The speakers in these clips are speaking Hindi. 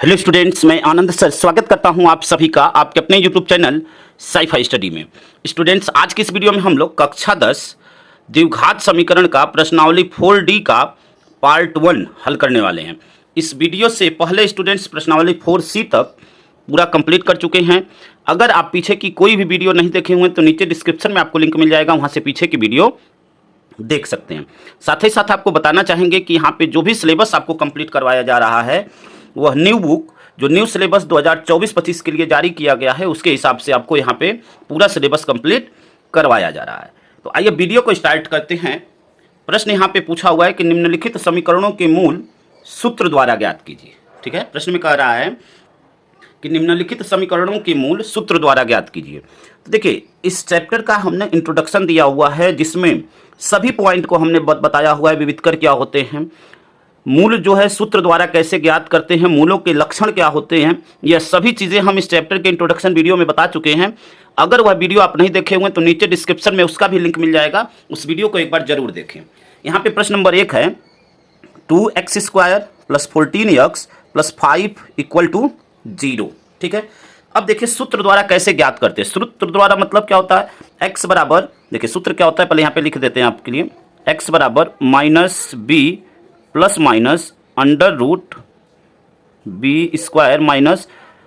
हेलो स्टूडेंट्स, मैं आनंद सर स्वागत करता हूं आप सभी का आपके अपने यूट्यूब चैनल साइफाई स्टडी में। स्टूडेंट्स, आज की इस वीडियो में हम लोग कक्षा 10 द्विघात समीकरण का प्रश्नावली 4D का पार्ट 1 हल करने वाले हैं। इस वीडियो से पहले स्टूडेंट्स प्रश्नावली 4C तक पूरा कंप्लीट कर चुके हैं। अगर आप पीछे की कोई भी वीडियो नहीं देखे हुए तो नीचे डिस्क्रिप्शन में आपको लिंक मिल जाएगा, वहाँ से पीछे की वीडियो देख सकते हैं। साथ ही साथ आपको बताना चाहेंगे कि यहाँ पे जो भी सिलेबस आपको कंप्लीट करवाया जा रहा है वह न्यू बुक जो न्यू सिलेबस 2024-25 के लिए जारी किया गया है उसके हिसाब से आपको यहाँ पे पूरा सिलेबस कंप्लीट करवाया जा रहा है। तो आइए वीडियो को स्टार्ट करते हैं। प्रश्न यहाँ पे पूछा हुआ है कि निम्नलिखित समीकरणों के मूल सूत्र द्वारा ज्ञात कीजिए। ठीक है, प्रश्न में कह रहा है कि निम्नलिखित समीकरणों के मूल सूत्र द्वारा ज्ञात कीजिए। तो देखिए, इस चैप्टर का हमने इंट्रोडक्शन दिया हुआ है जिसमें सभी पॉइंट को हमने बताया हुआ है। विविधकर क्या होते हैं, मूल जो है सूत्र द्वारा कैसे ज्ञात करते हैं, मूलों के लक्षण क्या होते हैं, यह सभी चीज़ें हम इस चैप्टर के इंट्रोडक्शन वीडियो में बता चुके हैं। अगर वह वीडियो आप नहीं देखे हुए तो नीचे डिस्क्रिप्शन में उसका भी लिंक मिल जाएगा, उस वीडियो को एक बार जरूर देखें। यहाँ पे प्रश्न नंबर 1 है 2x² + 14x + 5 = 0। ठीक है, अब देखिए सूत्र द्वारा कैसे ज्ञात करते हैं। सूत्र द्वारा मतलब क्या होता है, x बराबर, देखिए सूत्र क्या होता है पहले यहाँ पे लिख देते हैं आपके लिए। x बराबर -b ± √b²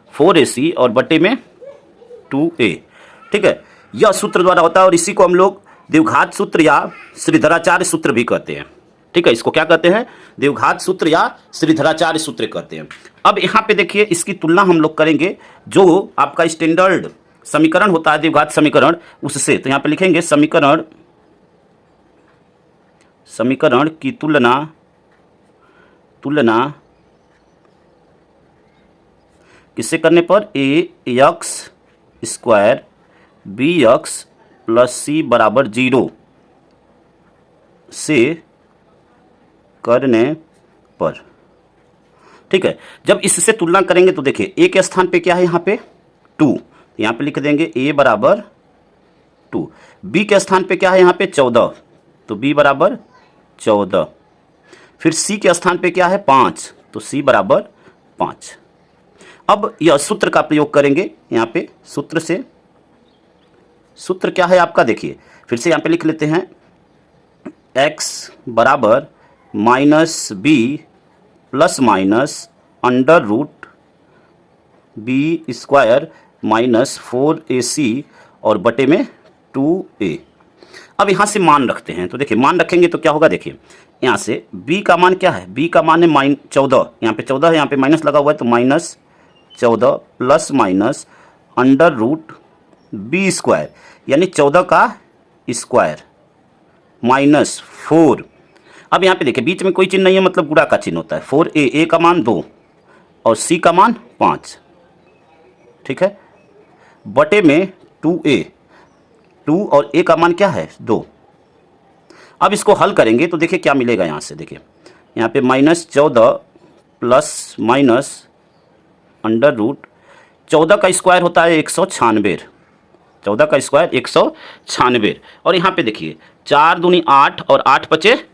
- 4ac और बटे में 2a। ठीक है, यह सूत्र द्वारा होता है और इसी को हम लोग द्विघात सूत्र या श्रीधराचार्य सूत्र भी कहते हैं। ठीक है, इसको क्या कहते हैं, द्विघात सूत्र या श्रीधराचार्य सूत्र कहते हैं। अब यहाँ पे देखिए इसकी तुलना हम लोग करेंगे जो आपका स्टैंडर्ड समीकरण होता है द्विघात समीकरण उससे। तो यहाँ पे लिखेंगे समीकरण की तुलना किससे करने पर, ax² bx + c = 0 से करने पर। ठीक है, जब इससे तुलना करेंगे तो देखिए a के स्थान पे क्या है यहाँ पे 2, यहाँ पे लिख देंगे a बराबर 2। b के स्थान पे क्या है यहाँ पे 14, तो b बराबर 14। फिर c के स्थान पे क्या है 5, तो c बराबर 5। अब यह सूत्र का प्रयोग करेंगे यहाँ पे। सूत्र क्या है आपका, देखिए फिर से यहाँ पे लिख लेते हैं x बराबर -b ± √b² - 4ac और बटे में 2a। अब यहाँ से मान रखते हैं, तो देखिए मान रखेंगे तो क्या होगा, देखिए यहाँ से b का मान क्या है, b का मान है -14, यहाँ पे 14 है, यहाँ पे माइनस लगा हुआ है तो -14 ± √b² यानी 14 का स्क्वायर -4। अब यहाँ पे देखिए बीच में कोई चिन्ह नहीं है, मतलब गुणा का चिन्ह होता है। 4a, a का मान 2 और c का मान 5। ठीक है, बटे में 2a, 2 और a का मान क्या है 2। अब इसको हल करेंगे तो देखिए क्या मिलेगा। यहाँ से देखिए यहाँ पे -14 ± √14 का स्क्वायर होता है 196, 14 का स्क्वायर 196। और यहाँ पे देखिए 4 दूनी 8 और 8 पचे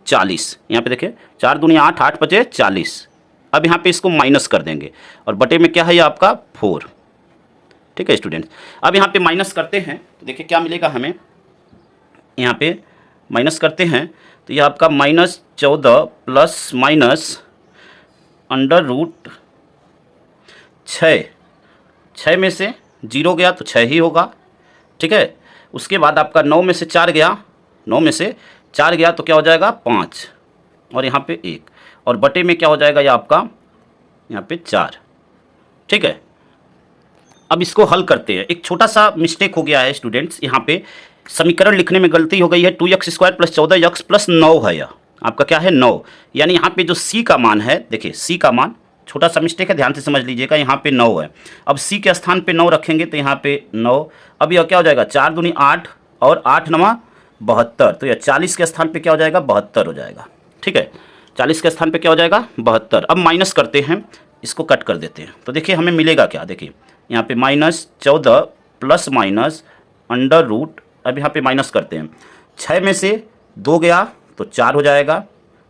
40, यहाँ पे देखिए 4 दूनी 8, 8 पचे 40। अब यहाँ पे इसको माइनस कर देंगे और बटे में क्या है ये आपका 4। ठीक है स्टूडेंट्स, अब यहाँ पे माइनस करते हैं तो देखिए क्या मिलेगा हमें। यहाँ पे माइनस करते हैं तो ये आपका -14 ±√6, 6 में से 0 गया तो 6 ही होगा। ठीक है, उसके बाद आपका 9 में से 4 गया, 9 में से 4 गया तो क्या हो जाएगा 5 और यहाँ पे 1 और बटे में क्या हो जाएगा ये आपका यहाँ पे 4। ठीक है, अब इसको हल करते हैं। एक छोटा सा मिस्टेक हो गया है स्टूडेंट्स, यहाँ पे समीकरण लिखने में गलती हो गई है। 2x² + 14x + 9 है, यह आपका क्या है 9, यानी यहाँ पे जो c का मान है, देखिए c का मान, छोटा सा मिस्टेक है ध्यान से समझ लीजिएगा, यहाँ पे 9 है। अब c के स्थान पे 9 रखेंगे तो यहाँ पे 9। अब यह क्या हो जाएगा 4 दूनी 8 और 8 9 72, तो यह 40 के स्थान पे क्या हो जाएगा 72 हो जाएगा। ठीक है, 40 के स्थान पे क्या हो जाएगा 72। अब माइनस करते हैं, इसको कट कर देते हैं तो देखिए हमें मिलेगा क्या, देखिए यहाँ पे -14 ± अब यहाँ पे माइनस करते हैं, 6 में से 2 गया तो 4 हो जाएगा।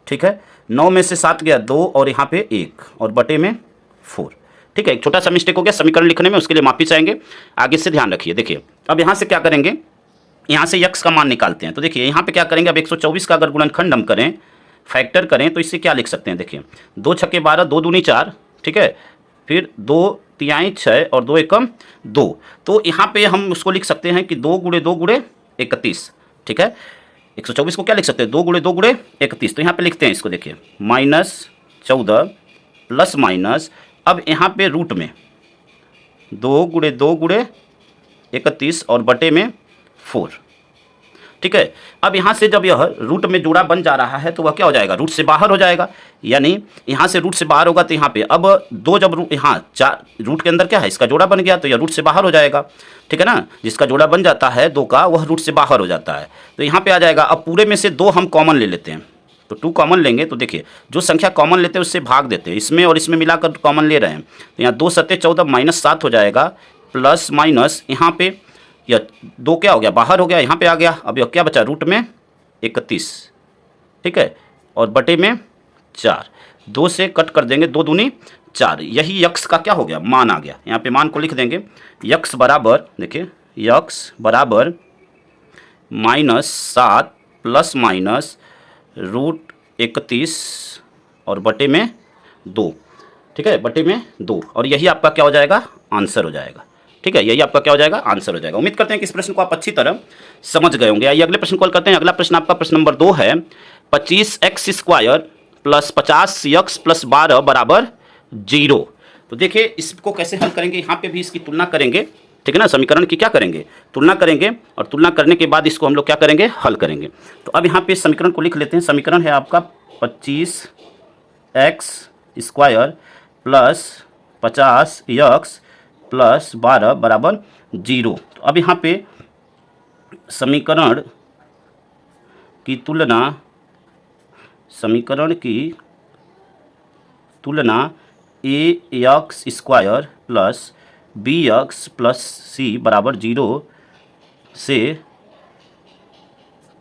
ठीक है, 9 में से 7 गया 2 और यहाँ पे 1 और बटे में 4। ठीक है, एक छोटा सा मिस्टेक हो गया समीकरण लिखने में, उसके लिए माफी चाहेंगे, आगे से ध्यान रखिए। देखिए अब यहाँ से क्या करेंगे, यहाँ से यक्स का मान निकालते हैं। तो देखिए यहाँ पे क्या करेंगे, अब 124 का अगर गुणनखंड हम करें, फैक्टर करें, तो इससे क्या लिख सकते हैं, देखिए 2 छक्के 12, 2 दूनी 4, ठीक है, फिर 2 तिहाई 6 और 2 एकम 2। तो यहाँ पे हम उसको लिख सकते हैं कि 2 गुणे 2 गुणे 31। ठीक है, 124 को क्या लिख सकते हैं, 2 गुणे 2 गुणे 31। तो यहाँ पे लिखते हैं इसको, देखिए -14 प्लस माइनस, अब यहाँ पे रूट में 2 गुणे 2 गुणे 31 और बटे में 4। ठीक है, अब यहाँ से जब यह रूट में जोड़ा बन जा रहा है तो वह क्या हो जाएगा, रूट से बाहर हो जाएगा। यानी यहाँ से रूट से बाहर होगा तो यहाँ पे अब 2 जब यहाँ 4 रूट के अंदर क्या है, इसका जोड़ा बन गया तो यह रूट से बाहर हो जाएगा। ठीक है ना, जिसका जोड़ा बन जाता है 2 का, वह रूट से बाहर हो जाता है। तो यहाँ पे आ जाएगा, अब पूरे में से 2 हम कॉमन ले लेते हैं, तो 2 कॉमन लेंगे तो देखिए जो संख्या कॉमन लेते हैं उससे भाग देते हैं, इसमें और इसमें मिलाकर कॉमन ले रहे हैं। तो यहाँ 2 सत्ते 14 -7 हो जाएगा, प्लस माइनस यहाँ पे यह 2 क्या हो गया, बाहर हो गया, यहाँ पे आ गया। अब यह क्या बचा, रूट में 31। ठीक है, और बटे में 4, 2 से कट कर देंगे, 2 दूनी 4। यही यक्स का क्या हो गया, मान आ गया। यहाँ पे मान को लिख देंगे, यक्स बराबर, देखिए यक्स बराबर -7 प्लस माइनस रूट 31 और बटे में 2। ठीक है, बटे में 2, और यही आपका क्या हो जाएगा, आंसर हो जाएगा। ठीक है, यही आपका क्या हो जाएगा, आंसर हो जाएगा। उम्मीद करते हैं कि इस प्रश्न को आप अच्छी तरह समझ गए होंगे। आइए अगले प्रश्न को हल करते हैं। अगला प्रश्न आपका प्रश्न नंबर 2 है, 25x² प्लस 50x प्लस 12 बराबर 0। तो देखिए इसको कैसे हल करेंगे, यहाँ पे भी इसकी तुलना करेंगे। ठीक है ना, समीकरण की क्या करेंगे, तुलना करेंगे, और तुलना करने के बाद इसको हम लोग क्या करेंगे, हल करेंगे। तो अब यहाँ पे समीकरण को लिख लेते हैं। समीकरण है आपका 25x² प्लस 50x प्लस 12 बराबर 0। तो अब यहाँ पे समीकरण की तुलना ax² plus bx plus c बराबर 0 से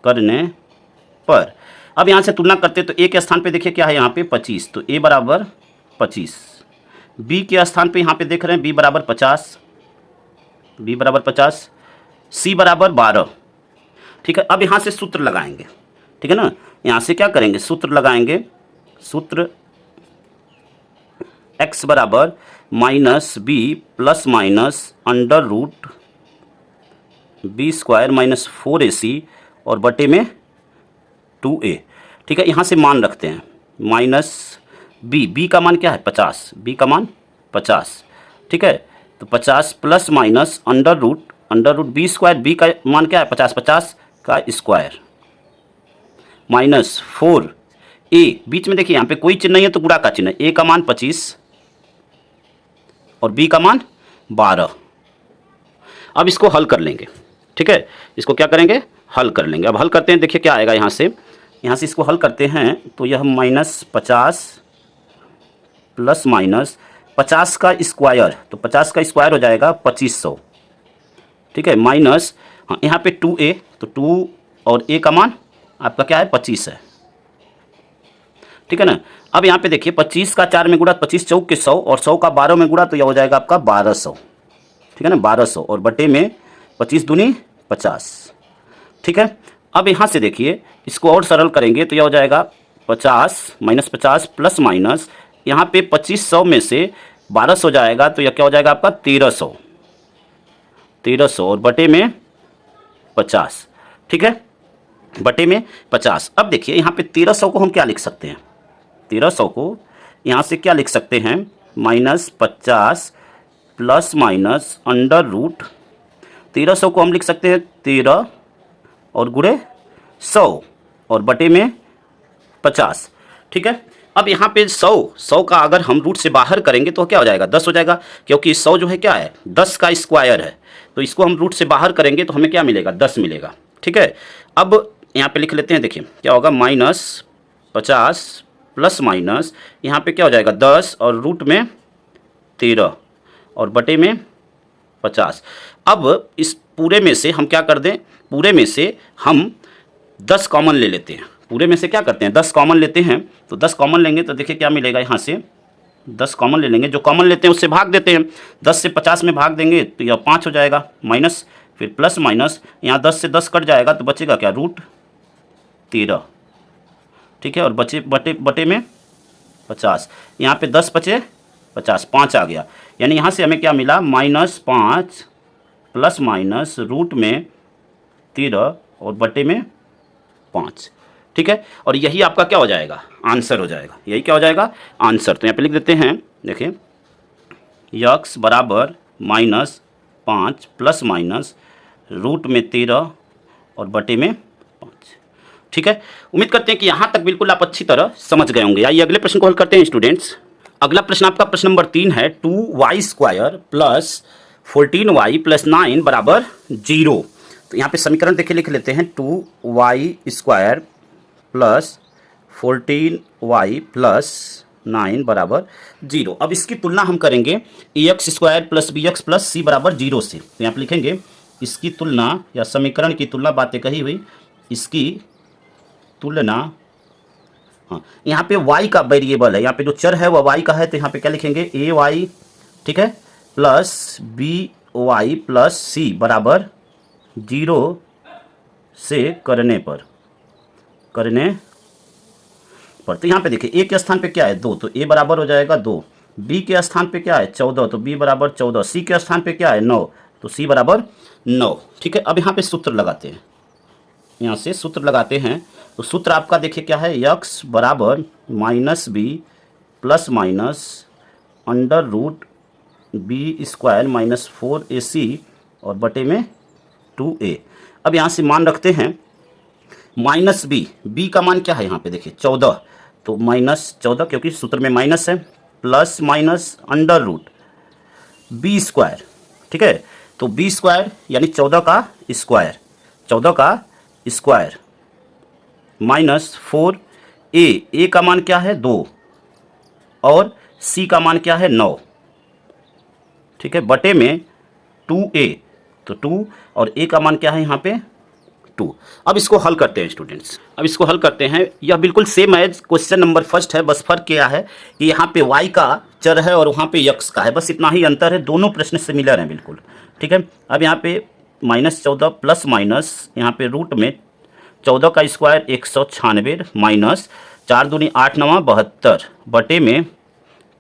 करने पर, अब यहाँ से तुलना करते तो a के स्थान पे देखिए क्या है, यहाँ पे 25, तो a बराबर 25। b के स्थान पे यहाँ पे देख रहे हैं b बराबर 50, b बराबर 50, c बराबर 12। ठीक है, अब यहाँ से सूत्र लगाएंगे। ठीक है ना, यहाँ से क्या करेंगे, सूत्र लगाएंगे। सूत्र x बराबर -b plus minus under root b² minus 4ac और बटे में 2a। ठीक है, यहाँ से मान रखते हैं, माइनस b का मान क्या है, 50, b का मान 50। ठीक है, तो 50 plus minus under root b², b का मान क्या है 50, 50 का स्क्वायर माइनस 4a, बीच में देखिए यहाँ पे कोई चिन्ह नहीं है तो गुणा का चिन्ह है, a का मान 25 और b का मान 12। अब इसको हल कर लेंगे। ठीक है, इसको क्या करेंगे, हल कर लेंगे। अब हल करते हैं, देखिए क्या आएगा, यहाँ से इसको हल करते हैं तो यह -50 प्लस माइनस 50 का स्क्वायर, तो 50 का स्क्वायर हो जाएगा 2500। ठीक है, माइनस यहाँ पे 2a, तो 2 और a का मान आपका क्या है 25 है। ठीक है ना, अब यहाँ पे देखिए 25 का 4 में गुणा, 25 चौक के 100 और 100 का 12 में गुणा, तो यह हो जाएगा आपका 1200। ठीक है ना, 1200 और बटे में 25 दूनी 50। ठीक है, अब यहाँ से देखिए इसको और सरल करेंगे तो यह हो जाएगा 50 माइनस 50 प्लस माइनस यहाँ पे 2500 में से 1200 जाएगा तो यह क्या हो जाएगा आपका 1300 और बटे में 50। ठीक है, बटे में 50। अब देखिए यहाँ पे 1300 को हम क्या लिख सकते हैं, 1300 को यहाँ से क्या लिख सकते हैं, -50 प्लस माइनस अंडर रूट 1300 को हम लिख सकते हैं 13 और गुणे 100 और बटे में 50। ठीक है, अब यहाँ पे 100 का अगर हम रूट से बाहर करेंगे तो क्या हो जाएगा, 10 हो जाएगा, क्योंकि 100 जो है क्या है 10 का स्क्वायर है, तो इसको हम रूट से बाहर करेंगे तो हमें क्या मिलेगा, 10 मिलेगा। ठीक है, अब यहाँ पे लिख लेते हैं, देखिए क्या होगा, -50 प्लस माइनस यहाँ पे क्या हो जाएगा 10 और रूट में 13 और बटे में 50। अब इस पूरे में से हम क्या कर दें, पूरे में से हम 10 कॉमन ले लेते हैं। पूरे में से क्या करते हैं 10 कॉमन लेते हैं, तो 10 कॉमन लेंगे तो देखिए क्या मिलेगा, यहाँ से 10 कॉमन ले लेंगे, जो कॉमन लेते हैं उससे भाग देते हैं। 10 से 50 में भाग देंगे तो यह 5 हो जाएगा, माइनस फिर प्लस माइनस, यहाँ 10 से 10 कट जाएगा तो बचेगा क्या, √13। ठीक है, और बटे में 50, यहाँ पे 10 बचे 50, 5 आ गया। यानी यहाँ से हमें क्या मिला, -5 प्लस माइनस √13 और बटे में 5। ठीक है, और यही आपका क्या हो जाएगा, आंसर हो जाएगा। यही क्या हो जाएगा, आंसर। तो यहाँ पे लिख देते हैं, देखिए x बराबर -5 प्लस माइनस √13 और बटे में 5। ठीक है, उम्मीद करते हैं कि यहाँ तक बिल्कुल आप अच्छी तरह समझ गए होंगे। आइए अगले प्रश्न को हल करते हैं स्टूडेंट्स। अगला प्रश्न आपका प्रश्न नंबर 3 है, 2y² प्लस 14y प्लस 9 बराबर 0। तो यहाँ पे समीकरण देखिए लिख लेते हैं, 2y² प्लस 14y प्लस 9 बराबर 0। अब इसकी तुलना हम करेंगे ax² plus bx plus c बराबर 0 से। तो यहाँ पे लिखेंगे इसकी तुलना या समीकरण की तुलना, बातें कही हुई, इसकी तुलना, हाँ यहाँ पे y का वेरिएबल है, यहाँ पे जो चर है वह y का है, तो यहाँ पे क्या लिखेंगे ay, ठीक है, प्लस by प्लस c बराबर 0 से करने पर। तो यहाँ पे देखिए a के स्थान पे क्या है 2, तो a बराबर हो जाएगा 2, b के स्थान पे क्या है 14, तो b बराबर 14, c के स्थान पे क्या है 9, तो c बराबर 9। ठीक है, अब यहाँ पे सूत्र लगाते हैं, यहाँ से सूत्र लगाते हैं। तो सूत्र आपका देखिए क्या है, x बराबर -b plus minus √b² -4ac और बटे में 2a। अब यहाँ से मान रखते हैं -b का मान क्या है यहाँ पे देखिए 14, तो -14 क्योंकि सूत्र में माइनस है, प्लस माइनस √b²। ठीक है, तो b² यानी 14 का स्क्वायर -4a का मान क्या है 2 और c का मान क्या है 9। ठीक है, बटे में 2a, तो 2 और a का मान क्या है यहाँ पे 2। अब इसको हल करते हैं स्टूडेंट्स, अब इसको हल करते हैं। यह बिल्कुल same as question number first है, बस फर्क क्या है कि यहाँ पे y का चर है और वहाँ पे x का है, बस इतना ही अंतर है। दोनों प्रश्न सिमिलर हैं बिल्कुल। ठीक है, अब यहाँ पे -14 प्लस माइनस यहाँ पे रूट में 14 का स्क्वायर 196 माइनस 4 दूनी 8 9 72 बटे में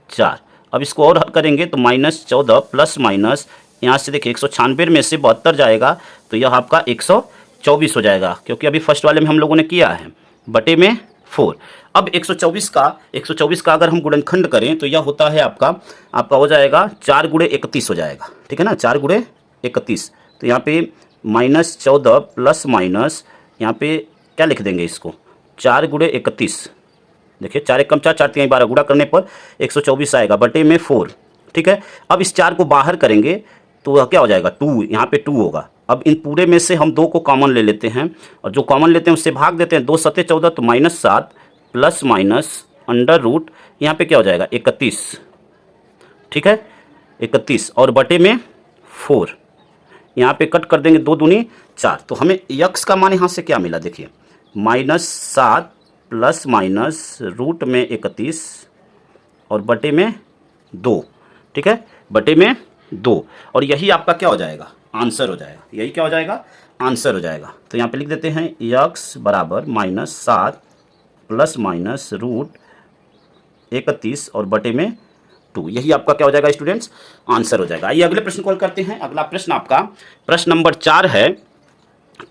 4। अब इसको और हल करेंगे तो -14 प्लस माइनस यहाँ से देखिए 196 में से 72 जाएगा, तो यह आपका 124 हो जाएगा, क्योंकि अभी फर्स्ट वाले में हम लोगों ने किया है, बटे में 4। अब 124 का अगर हम गुणनखंड करें तो यह होता है आपका हो जाएगा 4 × 31 हो जाएगा। ठीक है ना, 4 × 31। तो यहाँ पे -14 प्लस माइनस यहाँ पे क्या लिख देंगे इसको 4 × 31। देखिए 4 × 1 = 4, 4 × 3 = 12, गुणा करने पर 124 आएगा, बटे में 4। ठीक है, अब इस 4 को बाहर करेंगे तो वह क्या हो जाएगा 2, यहाँ पे 2 होगा। अब इन पूरे में से हम 2 को कॉमन ले लेते हैं और जो कॉमन लेते हैं उससे भाग देते हैं, 2 × 7 = 14, तो -7 प्लस माइनस √ यहाँ पे क्या हो जाएगा 31। ठीक है, 31 और बटे में 4, यहाँ पे कट कर देंगे, 2 दूनी 4। तो हमें x का मान यहाँ से क्या मिला देखिए, -7 प्लस माइनस √31 और बटे में 2। ठीक है, बटे में 2, और यही आपका क्या हो जाएगा, आंसर हो जाएगा। यही क्या हो जाएगा, आंसर हो जाएगा। तो यहाँ पे लिख देते हैं x बराबर -7 प्लस माइनस √31 और बटे में 2। यही आपका क्या हो जाएगा स्टूडेंट्स, आंसर हो जाएगा। आइए अगले प्रश्न को हल करते हैं। अगला प्रश्न आपका प्रश्न नंबर 4 है,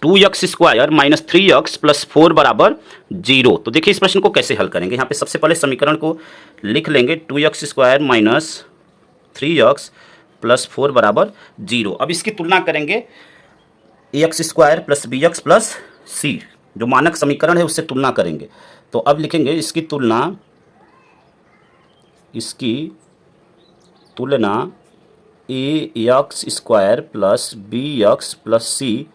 2x² - 3x + 4 बराबर 0। तो देखिए इस प्रश्न को कैसे हल करेंगे। यहाँ पे सबसे पहले समीकरण को लिख लेंगे, 2x² - 3x + 4 बराबर 0। अब इसकी तुलना करेंगे ax² + bx + c, जो मानक समीकरण है उससे तुलना करेंगे। तो अब लिखेंगे इसकी तुलना ax² + bx + c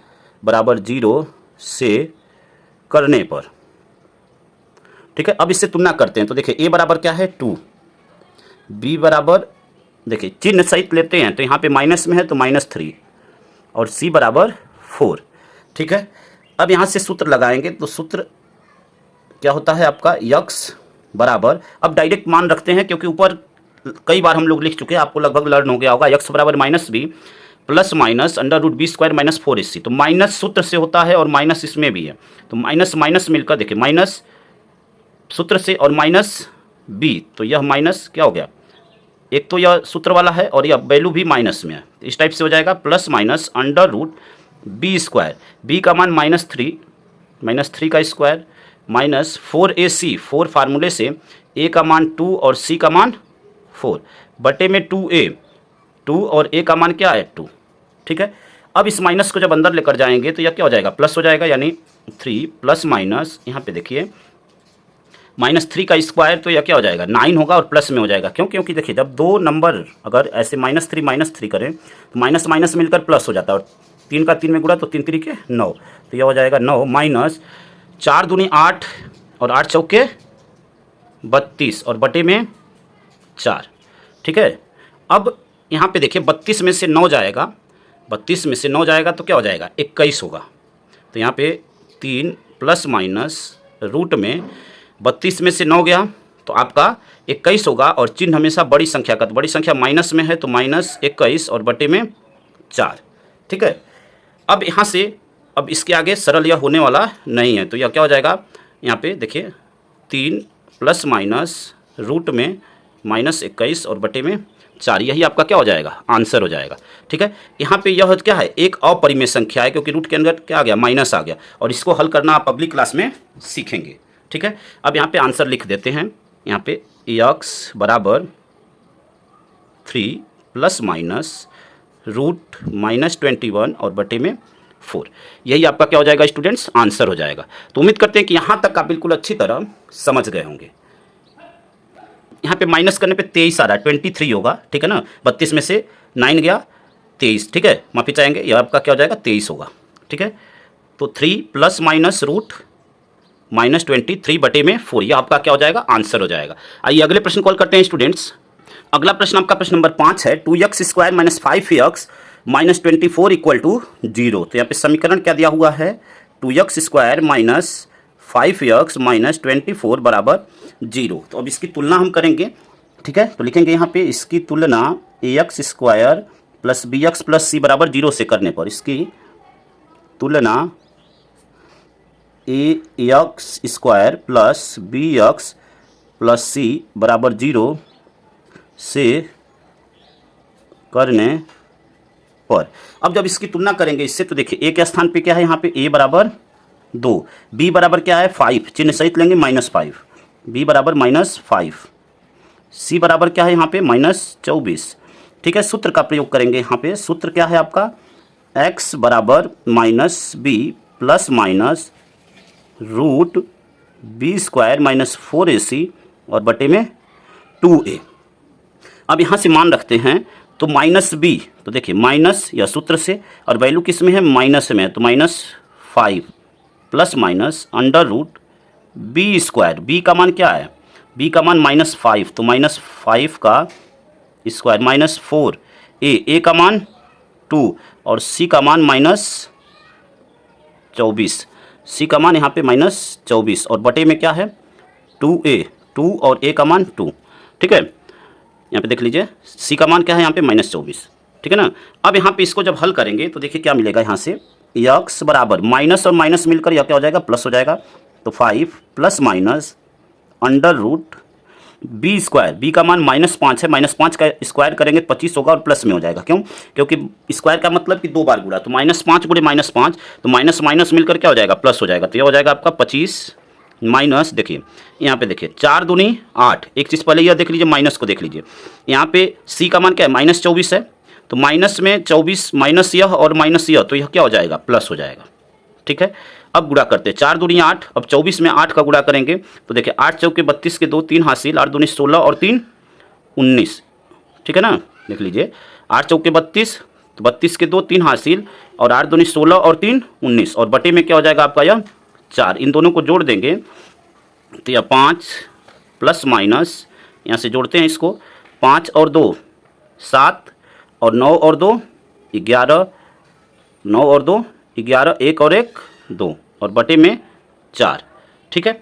बराबर 0 से करने पर। ठीक है, अब इससे तुलना करते हैं। तो देखिए a बराबर क्या है 2, b बराबर देखिए चिन्ह सहित लेते हैं तो यहाँ पे माइनस में है तो -3 और c बराबर 4। ठीक है, अब यहाँ से सूत्र लगाएंगे तो सूत्र क्या होता है आपका x बराबर, अब डायरेक्ट मान रखते हैं क्योंकि ऊपर कई बार हम लोग लिख चुके हैं, आपको लगभग लर्न हो गया होगा। x बराबर minus B plus minus under root B square minus 4ac। तो माइनस सूत्र से होता है और माइनस इसमें भी है, तो माइनस माइनस मिलकर देखिए, माइनस सूत्र से और माइनस बी, तो यह माइनस क्या हो गया, एक तो यह सूत्र वाला है और यह वैल्यू भी माइनस में है, इस टाइप से हो जाएगा plus minus under root B square, B का मान -3 का स्क्वायर माइनस 4ac, 4 फार्मूले से a का मान 2 और c का मान 4 बटे में 2a, 2 और a का मान क्या है 2। ठीक है, अब इस माइनस को जब अंदर लेकर जाएंगे तो यह क्या हो जाएगा, प्लस हो जाएगा, यानी 3 प्लस माइनस, यहाँ पे देखिए -3 का स्क्वायर, तो यह क्या हो जाएगा 9 होगा और प्लस में हो जाएगा। क्यों, क्योंकि देखिए जब दो नंबर अगर ऐसे -3 करें तो माइनस माइनस मिलकर प्लस हो जाता है, और 3 का 3 में गुणा तो 3 3 के 9, तो यह हो जाएगा 9 माइनस 4 दूनी 8 और 8 चौके 32 और बटे में 4। ठीक है, अब यहाँ पे देखिए 32 में से 9 जाएगा, 32 में से 9 जाएगा तो क्या हो जाएगा 21 होगा। तो यहाँ पे 3 प्लस माइनस रूट में 32 में से 9 गया तो आपका 21 होगा, और चिन्ह हमेशा बड़ी संख्या का, तो बड़ी संख्या माइनस में है तो -21 और बटे में 4। ठीक है, अब यहाँ से अब इसके आगे सरल यह होने वाला नहीं है, तो यह क्या हो जाएगा, यहाँ पे देखिए 3 प्लस माइनस रूट में -21 और बटे में 4, यही आपका क्या हो जाएगा आंसर हो जाएगा। ठीक है, यहाँ पे यह क्या है, एक अपरिमेय संख्या है, क्योंकि रूट के अंदर क्या आ गया माइनस आ गया, और इसको हल करना आप अगली क्लास में सीखेंगे। ठीक है, अब यहाँ पे आंसर लिख देते हैं, यहाँ पे x बराबर 3 प्लस माइनस रूट -21 और बटे में 4, यही आपका क्या हो जाएगा स्टूडेंट्स आंसर हो जाएगा। तो उम्मीद करते हैं कि यहाँ तक आप बिल्कुल अच्छी तरह समझ गए होंगे। यहाँ पे माइनस करने पे 23 आ रहा है, 23 होगा। ठीक है ना, 32 में से 9 गया 23। ठीक है, माफी चाहेंगे, यह आपका क्या हो जाएगा 23 होगा। ठीक है, तो 3 प्लस माइनस रूट -23 बटे में 4, यह आपका क्या हो जाएगा आंसर हो जाएगा। आइए अगले प्रश्न कॉल करते हैं स्टूडेंट्स। अगला प्रश्न आपका प्रश्न नंबर 5 है, 2x square minus 5x minus 24 equal to 0। तो यहाँ पे समीकरण क्या दिया हुआ है, 2x square minus 5x minus 24 बराबर 0। तो अब इसकी तुलना हम करेंगे। ठीक है, तो लिखेंगे यहाँ पे इसकी तुलना ax square plus bx plus c बराबर 0 से करने पर, इसकी तुलना ax square plus bx plus c बराबर 0 से करने पर। अब जब इसकी तुलना करेंगे इससे, तो देखिए a के स्थान पे क्या है, यहाँ पे a बराबर 2, b बराबर क्या है 5, चिन्ह सहित लेंगे -5, b बराबर -5, c बराबर क्या है यहाँ पे -24। ठीक है, सूत्र का प्रयोग करेंगे। यहाँ पे सूत्र क्या है आपका, x बराबर -b plus minus root B square minus 4ac और बटे में 2a। अब यहाँ से मान रखते हैं तो -b, तो देखिए माइनस या सूत्र से, और वैल्यू किस में है माइनस में है, तो -5 plus minus under root B square, B का मान क्या है, बी का मान -5, तो -5 का स्क्वायर -4, ए का मान 2 और सी का मान -24, सी का मान यहाँ पे -24 और बटे में क्या है 2a, 2 और a का मान 2। ठीक है, यहाँ पे देख लीजिए सी का मान क्या है यहाँ पे -24। ठीक है ना, अब यहाँ पे इसको जब हल करेंगे तो देखिए क्या मिलेगा, यहाँ से x बराबर माइनस और माइनस मिलकर यह क्या हो जाएगा प्लस हो जाएगा, तो 5 plus minus under root B square, B का मान -5 है, -5 का स्क्वायर करेंगे 25 होगा और प्लस में हो जाएगा। क्यों, क्योंकि स्क्वायर का मतलब कि 2 बार गुणा, तो -5 गुणे -5, तो माइनस माइनस मिलकर क्या हो जाएगा प्लस हो जाएगा, तो यह हो जाएगा आपका 25 माइनस, देखिए यहाँ पे देखिए 4 दूनी 8, एक चीज़ पहले यह देख लीजिए, माइनस को देख लीजिए, यहाँ पे सी का मान क्या है -24 है, तो माइनस में 24 माइनस यह और माइनस यह, तो यह क्या हो जाएगा प्लस हो जाएगा। ठीक है, अब गुणा करते हैं, 4 दूनी 8, अब 24 में 8 का गुणा करेंगे तो देखिए 8 चौके 32 के 2 3 हासिल, 8 दूनी 16 और 3 19। ठीक है ना, देख लीजिए 8 चौके 32, तो 32 के 2 3 हासिल और 8 दूनी 16 और 3 19 और बटे में क्या हो जाएगा आपका यह 4। इन दोनों को जोड़ देंगे तो यह 5 प्लस माइनस, यहाँ से जोड़ते हैं इसको, 5 और 2 7 और 9 और 2 11, 9 और 2 11, 1 और 1 2 और बटे में 4। ठीक है,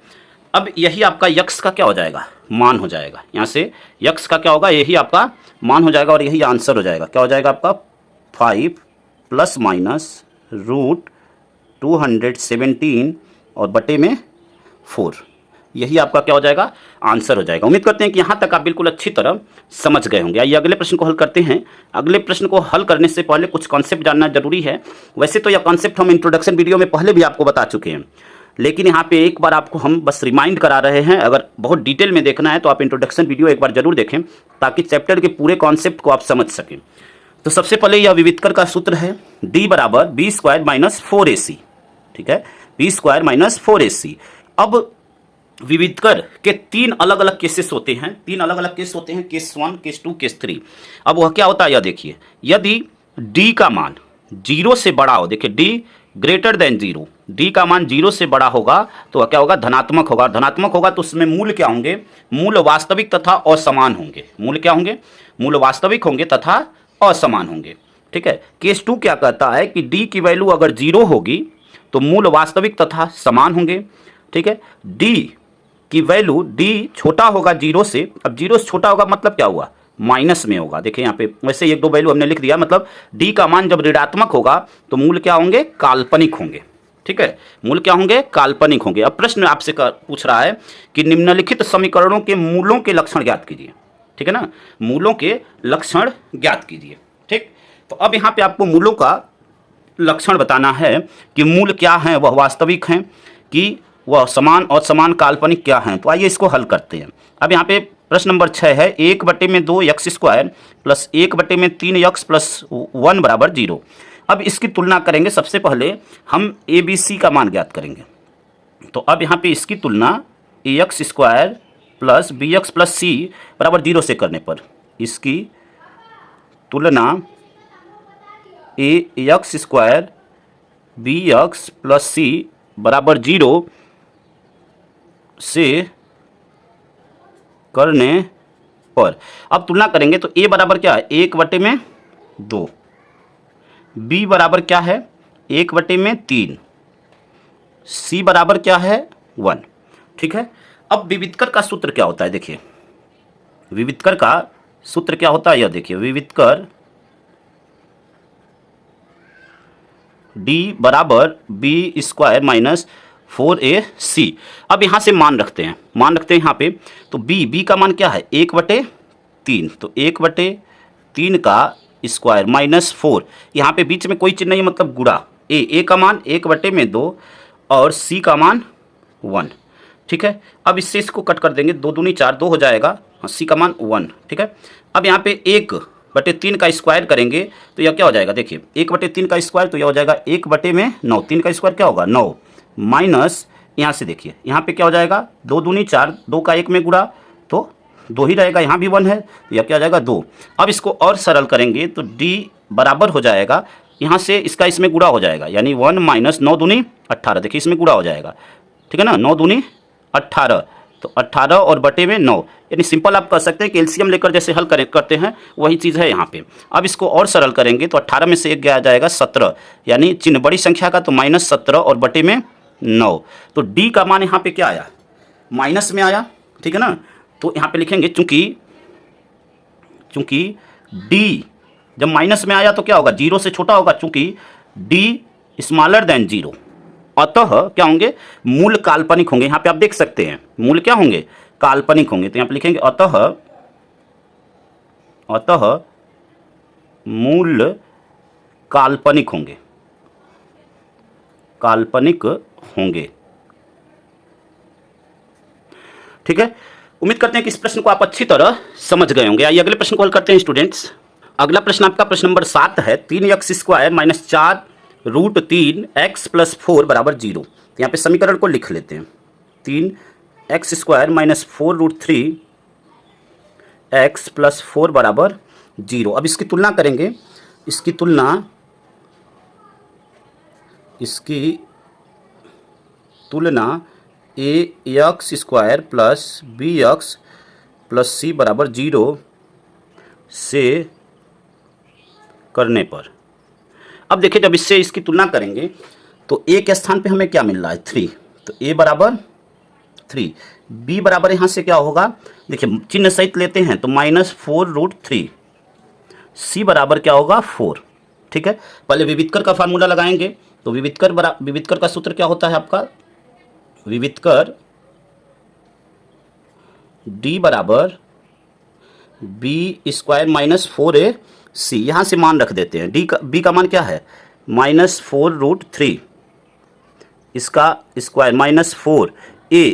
अब यही आपका यक्स का क्या हो जाएगा, मान हो जाएगा। यहाँ से यक्स का क्या होगा, यही आपका मान हो जाएगा और यही आंसर हो जाएगा। क्या हो जाएगा आपका 5 प्लस माइनस रूट 217 और बटे में 4, यही आपका क्या हो जाएगा, आंसर हो जाएगा। उम्मीद करते हैं कि यहाँ तक आप बिल्कुल अच्छी तरह समझ गए होंगे। आइए अगले प्रश्न को हल करते हैं। अगले प्रश्न को हल करने से पहले कुछ कॉन्सेप्ट जानना जरूरी है। वैसे तो यह कॉन्सेप्ट हम इंट्रोडक्शन वीडियो में पहले भी आपको बता चुके हैं, लेकिन यहाँ पे एक बार आपको हम बस रिमाइंड करा रहे हैं। अगर बहुत डिटेल में देखना है तो आप इंट्रोडक्शन वीडियो एक बार जरूर देखें, ताकि चैप्टर के पूरे कॉन्सेप्ट को आप समझ सकें। तो सबसे पहले यह विविधकर का सूत्र है, d बराबर बी स्क्वायर माइनस 4ac। ठीक है, बी स्क्वायर माइनस 4ac। अब विविधकर के तीन अलग अलग केसेस होते हैं, तीन अलग अलग केस होते हैं, केस 1, केस 2, केस 3। अब वह क्या होता है, यह देखिए, यदि d का मान 0 से बड़ा हो, देखिए d ग्रेटर देन 0, d का मान 0 से बड़ा होगा तो वह क्या होगा, धनात्मक होगा। धनात्मक होगा तो उसमें मूल क्या होंगे, मूल वास्तविक तथा असमान होंगे। मूल क्या होंगे, मूल वास्तविक होंगे तथा असमान होंगे। ठीक है, केस 2 क्या कहता है कि d की वैल्यू अगर 0 होगी तो मूल वास्तविक तथा समान होंगे। ठीक है, d की वैल्यू, d छोटा होगा 0 से, अब 0 से छोटा होगा मतलब क्या हुआ, माइनस में होगा। देखिए यहाँ पे वैसे एक दो वैल्यू हमने लिख दिया, मतलब d का मान जब ऋणात्मक होगा तो मूल क्या होंगे, काल्पनिक होंगे। ठीक है, मूल क्या होंगे, काल्पनिक होंगे। अब प्रश्न आपसे पूछ रहा है कि निम्नलिखित समीकरणों के मूलों के लक्षण ज्ञात कीजिए। ठीक है ना, मूलों के लक्षण ज्ञात कीजिए। ठीक, तो अब यहाँ पे आपको मूलों का लक्षण बताना है कि मूल क्या है, वह वास्तविक हैं कि वह समान और समान काल्पनिक क्या हैं। तो आइए इसको हल करते हैं। अब यहाँ पे प्रश्न नंबर 6 है, 1/2 x square plus 1/3 x plus 1 बराबर 0। अब इसकी तुलना करेंगे। सबसे पहले हम ए बी सी का मान ज्ञात करेंगे। तो अब यहाँ पे इसकी तुलना A X square plus B X plus C बराबर 0 से करने पर, इसकी तुलना A X square B X plus C बराबर 0 से करने पर, अब तुलना करेंगे तो a बराबर क्या है, 1/2, b बराबर क्या है, 1/3, c बराबर क्या है, 1। ठीक है, अब विविधकर का सूत्र क्या होता है, देखिए विविधकर का सूत्र क्या होता है, यह देखिए, विविधकर d बराबर बी स्क्वायर माइनस 4ac। अब यहाँ से मान रखते हैं, यहाँ पे। तो b का मान क्या है, 1/3, तो 1/3 का स्क्वायर माइनस 4, यहाँ पे बीच में कोई चिन्ह नहीं, मतलब गुणा। a का मान 1/2 और c का मान 1। ठीक है, अब इससे इसको कट कर देंगे, 2 दूनी 4, 2 हो जाएगा, c का मान 1। ठीक है, अब यहाँ पे 1/3 का स्क्वायर करेंगे तो यह क्या हो जाएगा, देखिए 1/3 का स्क्वायर तो यह हो जाएगा 1/9, 3 का स्क्वायर क्या होगा, 9, माइनस यहाँ से देखिए यहाँ पे क्या हो जाएगा, 2 दूनी 4, 2 का 1 में गुणा तो 2 ही रहेगा, यहाँ भी 1 है, यह क्या हो जाएगा 2। अब इसको और सरल करेंगे तो d बराबर हो जाएगा, यहाँ से इसका इसमें गुणा हो जाएगा, यानी 1 माइनस 9 दूनी 18, देखिए इसमें गुणा हो जाएगा। ठीक है ना, 9 दूनी 18, तो 18 और बटे में 9, यानी सिंपल आप कह सकते हैं कि एलसीएम लेकर जैसे हल करते हैं वही चीज़ है यहाँ पे। अब इसको और सरल करेंगे तो 18 में से 1 गया जाएगा 17, यानी चिन्ह बड़ी संख्या का तो -17 और बटे में 9। तो d का मान यहाँ पे क्या आया, माइनस में आया। ठीक है ना, तो यहाँ पे लिखेंगे चूंकि d जब माइनस में आया तो क्या होगा, 0 से छोटा होगा, चूंकि d स्मॉलर देन 0, अतः क्या होंगे, मूल काल्पनिक होंगे। यहाँ पे आप देख सकते हैं मूल क्या होंगे, काल्पनिक होंगे। तो यहाँ पे लिखेंगे अतः मूल काल्पनिक होंगे, ठीक है, उम्मीद करते हैं कि इस प्रश्न को आप अच्छी तरह समझ गए होंगे। आइए अगले प्रश्न को हल करते हैं स्टूडेंट्स। अगला प्रश्न आपका प्रश्न नंबर 7 है, 3x square minus 4 root 3 x plus 4 बराबर 0। यहाँ पे समीकरण को लिख लेते हैं, 3x square minus 4 root 3 x plus 4 बराबर 0। अब इसकी तुलना करेंगे, इसकी तुलना A X square plus B X plus C बराबर 0 से करने पर। अब देखिए जब इससे इसकी तुलना करेंगे तो ए के स्थान पे हमें क्या मिल रहा है, 3, तो ए बराबर 3। b बराबर यहाँ से क्या होगा, देखिए चिन्ह सहित लेते हैं तो -4√3। c बराबर क्या होगा 4। ठीक है, पहले विवितकर का फार्मूला लगाएंगे। तो विवितकर का सूत्र क्या होता है आपका, विवितकर d बराबर b² - 4ac। यहाँ से मान रख देते हैं। b का मान क्या है -4√3, इसका स्क्वायर -4, a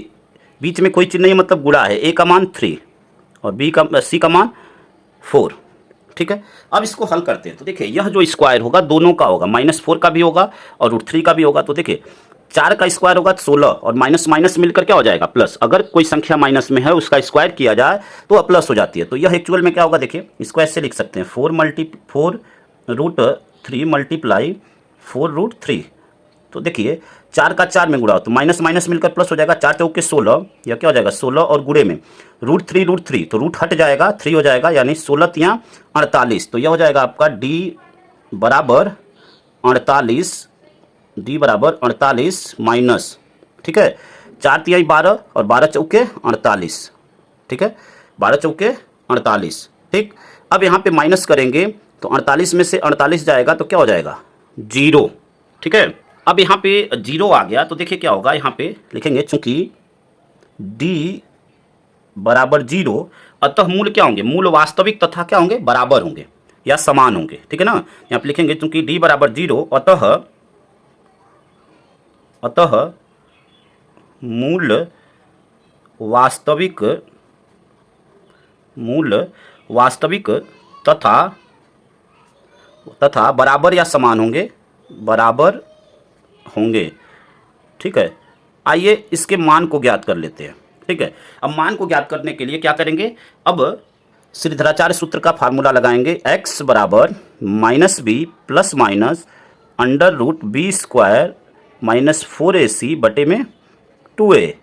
बीच में कोई चिन्ह नहीं मतलब गुणा है, a का मान 3 और c का मान 4। ठीक है, अब इसको हल करते हैं। तो देखिए यह जो स्क्वायर होगा दोनों का होगा, -4 का भी होगा और √3 का भी होगा। तो देखिए 4 का स्क्वायर होगा 16 और माइनस माइनस मिलकर क्या हो जाएगा प्लस। अगर कोई संख्या माइनस में है उसका स्क्वायर किया जाए तो वह प्लस हो जाती है। तो यह एक्चुअल में क्या होगा, देखिए इसको ऐसे लिख सकते हैं 4√3 मल्टीप्लाई 4√3। तो देखिए 4 का 4 में गुणा हो तो माइनस माइनस मिलकर प्लस हो जाएगा, 4 चौके 16, यह क्या हो जाएगा 16 और गुणे में √3 तो रूट हट जाएगा 3 हो जाएगा, यानी 16 तियाँ 48। तो यह हो जाएगा आपका d बराबर 48 माइनस, ठीक है 4 तिहाई 12 और 12 चौके 48। ठीक है, 12 चौके 48। ठीक, अब यहाँ पे माइनस करेंगे तो 48 में से 48 जाएगा तो क्या हो जाएगा 0। ठीक है, अब यहाँ पे 0 आ गया तो देखिए क्या होगा, यहाँ पे लिखेंगे चूंकि d बराबर 0 अतः मूल क्या होंगे, मूल वास्तविक तथा क्या होंगे बराबर होंगे या समान होंगे। ठीक है ना, यहाँ पे लिखेंगे चूंकि d बराबर 0 अतः मूल वास्तविक तथा बराबर या समान होंगे, बराबर होंगे। ठीक है, आइए इसके मान को ज्ञात कर लेते हैं। ठीक है, अब मान को ज्ञात करने के लिए क्या करेंगे, अब श्रीधराचार्य सूत्र का फार्मूला लगाएंगे। x बराबर -b plus minus √b² - 4ac बटे में 2a।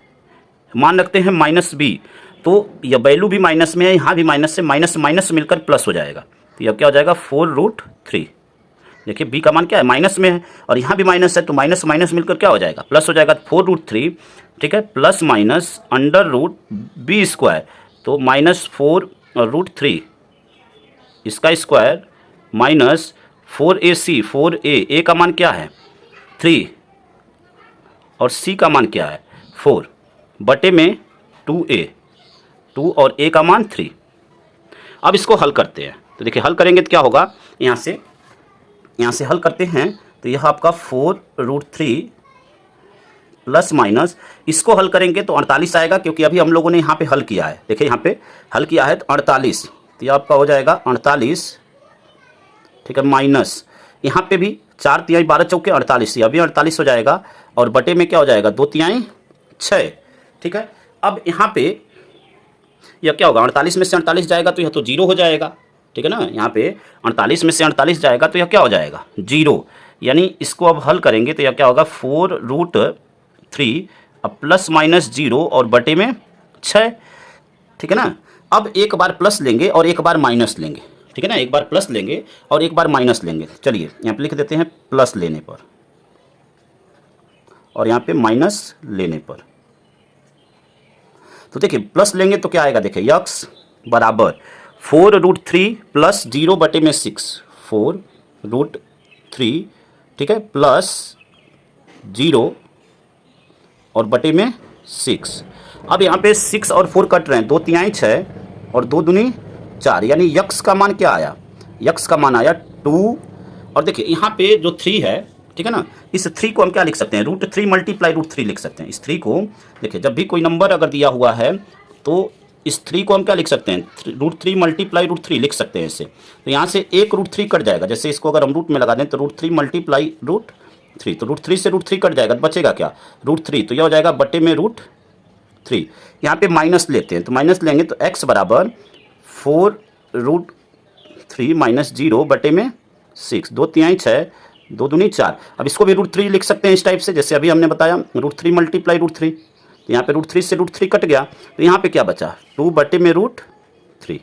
मान रखते हैं -b, तो यह वैल्यू भी माइनस में है, यहाँ भी माइनस से माइनस माइनस मिलकर प्लस हो जाएगा। तो यह क्या हो जाएगा 4√3। देखिए b का मान क्या है माइनस में है और यहाँ भी माइनस है, तो माइनस माइनस मिलकर क्या हो जाएगा प्लस हो जाएगा 4√3। ठीक है, प्लस माइनस √b², तो -4√3 इसका स्क्वायर माइनस 4ac 4a का मान क्या है 3 और c का मान क्या है 4 बटे में 2a, 2 और a का मान 3। अब इसको हल करते हैं। तो देखिए हल करेंगे तो क्या होगा, यहाँ से हल करते हैं तो यह आपका 4√3 प्लस माइनस, इसको हल करेंगे तो 48 आएगा, क्योंकि अभी हम लोगों ने यहाँ पे हल किया है। देखिए यहाँ पे हल किया है तो 48, तो यह आपका हो जाएगा 48। ठीक है, माइनस यहाँ पे भी 4 तिहाई 12 चौके 48, अभी 48 हो जाएगा और बटे में क्या हो जाएगा 2 तिहाई 6। ठीक है, अब यहाँ पे यह क्या होगा 48 में से 48 जाएगा तो यह तो 0 हो जाएगा। ठीक है ना, यहाँ पे 48 में से 48 जाएगा तो यह क्या हो जाएगा 0, यानी इसको अब हल करेंगे तो यह क्या होगा 4√3 अब प्लस माइनस 0 और बटे में 6। ठीक है ना, अब एक बार प्लस लेंगे और एक बार माइनस लेंगे। ठीक है ना, एक बार प्लस लेंगे और एक बार माइनस लेंगे। चलिए यहाँ पे लिख देते हैं प्लस लेने पर और यहाँ पे माइनस लेने पर। तो देखिए प्लस लेंगे तो क्या आएगा, देखिए x बराबर 4√3 प्लस 0 बटे में 6, 4√3 ठीक है प्लस 0 और बटे में 6। अब यहाँ पे 6 और 4 कट रहे हैं, 2 तिहाई 6 और 2 दूनी 4, यानी x का मान क्या आया, x का मान आया 2। और देखिए यहाँ पे जो 3 है, ठीक है ना, इस 3 को हम क्या लिख सकते हैं √3 मल्टीप्लाई √3 लिख सकते हैं। इस 3 को देखिए जब भी कोई नंबर अगर दिया हुआ है तो इस 3 को हम क्या लिख सकते हैं √3 मल्टीप्लाई √3 लिख सकते हैं इसे। तो यहाँ से एक √3 कट जाएगा, जैसे इसको अगर हम रूट में लगा दें तो √3 मल्टीप्लाई √3, तो √3 से √3 कट जाएगा तो बचेगा क्या √3, तो यह हो जाएगा बटे में √3। यहाँ पे माइनस लेते हैं तो माइनस लेंगे तो x बराबर 4√3 माइनस 0 बटे में 6, 2 तिहाई 6, 2 दूनी 4। अब इसको भी √3 लिख सकते हैं इस टाइप से, जैसे अभी हमने बताया √3 मल्टीप्लाई √3, तो यहाँ पे √3 से √3 कट गया तो यहाँ पे क्या बचा 2 बटे में √3।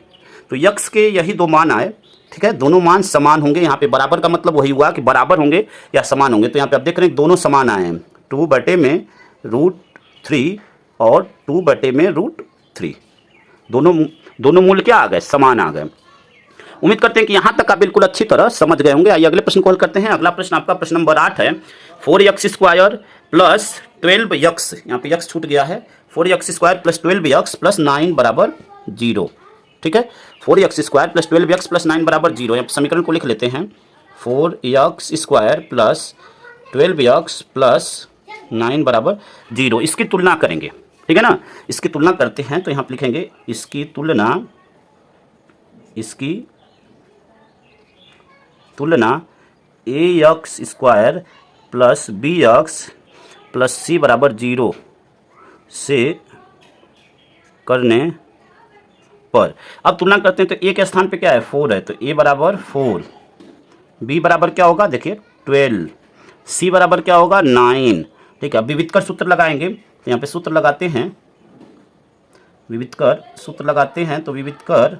तो x के यही दो मान आए। ठीक है, दोनों मान समान होंगे। यहाँ पे बराबर का मतलब वही हुआ कि बराबर होंगे या समान होंगे। तो यहाँ पे आप देख रहे हैं दोनों समान आए हैं, 2 बटे में √3 और 2/√3। दोनों मूल्य क्या आ गए, समान आ गए। उम्मीद करते हैं कि यहाँ तक आप बिल्कुल अच्छी तरह समझ गए होंगे। आइए अगले प्रश्न को हल करते हैं। अगला प्रश्न आपका प्रश्न नंबर 8 है। 4x² प्लस 12x, यहाँ पे x छूट गया है, 4x² प्लस 12x प्लस 9 बराबर 0। ठीक है, 4x² प्लस 12x प्लस 9 बराबर 0। यहाँ समीकरण को लिख लेते हैं, 4x² प्लस 12x प्लस 9 बराबर 0। इसकी तुलना करेंगे, ठीक है ना। इसकी तुलना करते हैं तो यहाँ पे लिखेंगे इसकी तुलना ax² plus bx plus c बराबर 0 से करने पर। अब तुलना करते हैं तो a के स्थान पे क्या है, 4 है, तो a बराबर 4, b बराबर क्या होगा, देखिए 12, c बराबर क्या होगा 9। ठीक है, अब विविधकर सूत्र लगाएंगे तो यहाँ पे सूत्र लगाते हैं, विविधकर सूत्र लगाते हैं तो विविधकर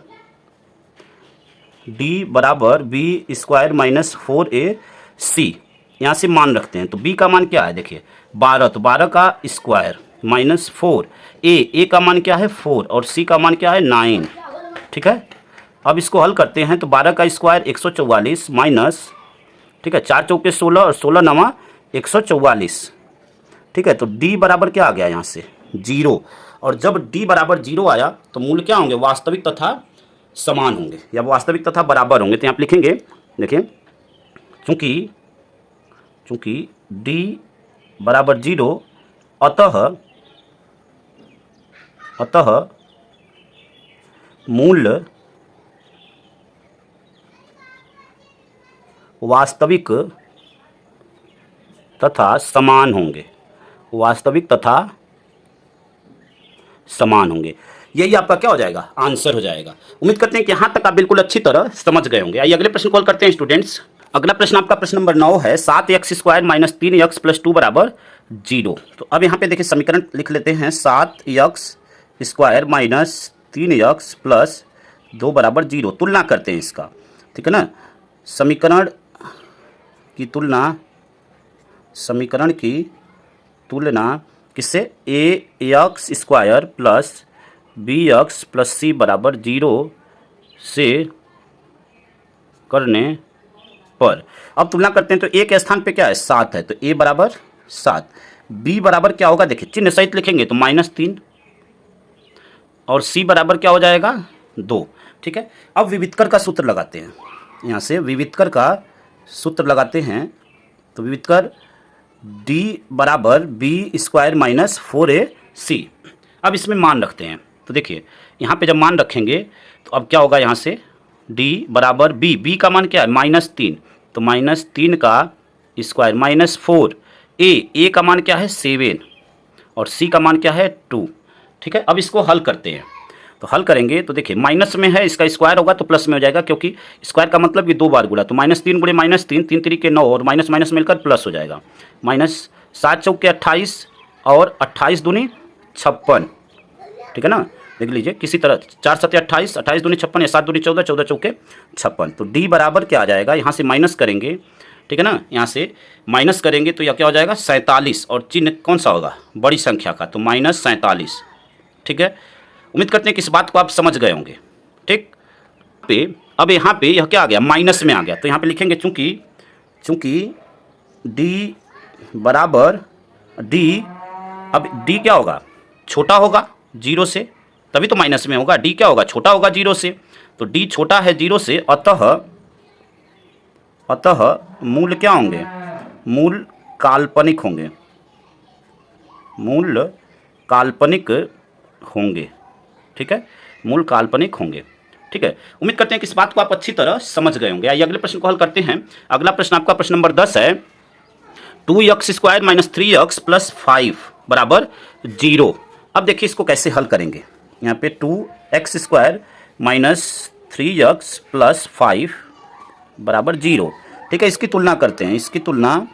d बराबर b² माइनस 4ac, यहाँ से मान रखते हैं तो b का मान क्या है, देखिए 12, तो 12 का स्क्वायर माइनस 4, a का मान क्या है 4 और c का मान क्या है 9। ठीक है, अब इसको हल करते हैं तो 12 का स्क्वायर 144 माइनस, ठीक है, 4 चौके 16 और 16 नवा 144। ठीक है, तो d बराबर क्या आ गया यहाँ से 0, और जब d बराबर 0 आया तो मूल्य क्या होंगे, वास्तविक तथा समान होंगे या वास्तविक तथा बराबर होंगे। तो यहाँ पे लिखेंगे, देखिए चूंकि d बराबर 0, अतः मूल्य वास्तविक तथा समान होंगे, वास्तविक तथा समान होंगे। यही आपका क्या हो जाएगा, आंसर हो जाएगा। उम्मीद करते हैं कि यहाँ तक आप बिल्कुल अच्छी तरह समझ गए होंगे। आइए अगले प्रश्न को हल करते हैं स्टूडेंट्स। अगला प्रश्न आपका प्रश्न नंबर 9 है। 7x² माइनस 3x प्लस 2 बराबर 0। तो अब यहाँ पे देखिए समीकरण लिख लेते हैं, 7x² माइनस 3x प्लस 2 बराबर 0। तुलना करते हैं इसका, ठीक है ना। समीकरण की तुलना किससे, ax² plus bx plus c बराबर 0 से करने पर। अब तुलना करते हैं तो a के स्थान पे क्या है 7 है, तो a बराबर 7, b बराबर क्या होगा, देखिए चिन्ह सहित लिखेंगे तो -3 और c बराबर क्या हो जाएगा 2। ठीक है, अब विविधकर का सूत्र लगाते हैं, यहाँ से विविधकर का सूत्र लगाते हैं तो विविधकर d बराबर b² माइनस 4ac। अब इसमें मान रखते हैं तो देखिए यहाँ पे जब मान रखेंगे तो अब क्या होगा, यहाँ से d बराबर b का मान क्या है -3, तो -3 का स्क्वायर माइनस 4, a का मान क्या है 7 और c का मान क्या है 2। ठीक है, अब इसको हल करते हैं तो हल करेंगे तो देखिए माइनस में है, इसका स्क्वायर होगा तो प्लस में हो जाएगा, क्योंकि स्क्वायर का मतलब कि 2 बार गुणा, तो -3 गुणे -3, 3 3 9 और माइनस माइनस मिलकर प्लस हो जाएगा, -7 चौके 28 और 28 दूनी 56। ठीक है ना, देख लीजिए किसी तरह 4 7 28, 28 दूनी 56 या 7 दूनी 14, 14 चौके 56। तो d बराबर क्या आ जाएगा, यहाँ से माइनस करेंगे, ठीक है ना, यहाँ से माइनस करेंगे तो यह क्या हो जाएगा 47, और चिन्ह कौन सा होगा, बड़ी संख्या का, तो -47। ठीक है, उम्मीद करते हैं कि इस बात को आप समझ गए होंगे। ठीक पे अब यहाँ पे यह क्या आ गया, माइनस में आ गया, तो यहाँ पे लिखेंगे चूंकि d बराबर d, अब d क्या होगा, छोटा होगा 0 से, तभी तो माइनस में होगा। d क्या होगा, छोटा होगा 0 से, तो d छोटा है 0 से, अतः मूल क्या होंगे, मूल काल्पनिक होंगे, मूल काल्पनिक होंगे। ठीक है, मूल काल्पनिक होंगे। ठीक है, उम्मीद करते हैं कि इस बात को आप अच्छी तरह समझ गए होंगे। आइए अगले प्रश्न को हल करते हैं। अगला प्रश्न आपका प्रश्न नंबर 10 है। 2x² माइनस 3x प्लस 5 बराबर 0। अब देखिए इसको कैसे हल करेंगे। यहाँ पे 2x² माइनस 3x प्लस 5 बराबर 0। ठीक है, इसकी तुलना करते हैं, इसकी तुलना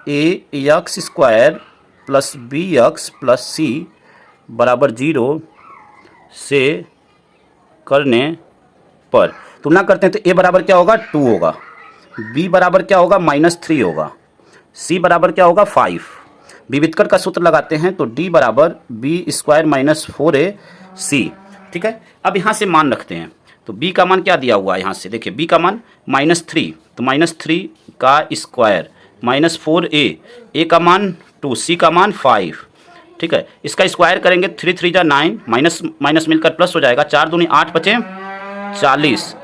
ax² plus bx plus c बराबर 0 से करने पर। तुलना करते हैं तो a बराबर क्या होगा 2 होगा, b बराबर क्या होगा -3 होगा, सी बराबर क्या होगा 5। विविधकर का सूत्र लगाते हैं तो डी बराबर बी स्क्वायर माइनस 4ac। ठीक है, अब यहाँ से मान रखते हैं तो b का मान क्या दिया हुआ है, यहाँ से देखिए b का मान -3, तो -3 का स्क्वायर माइनस 4a, a का मान 2, c का मान 5। ठीक है, इसका स्क्वायर करेंगे 3 3 जा 9, माइनस माइनस मिलकर प्लस हो जाएगा, 4 दूनी 8 बचे 40।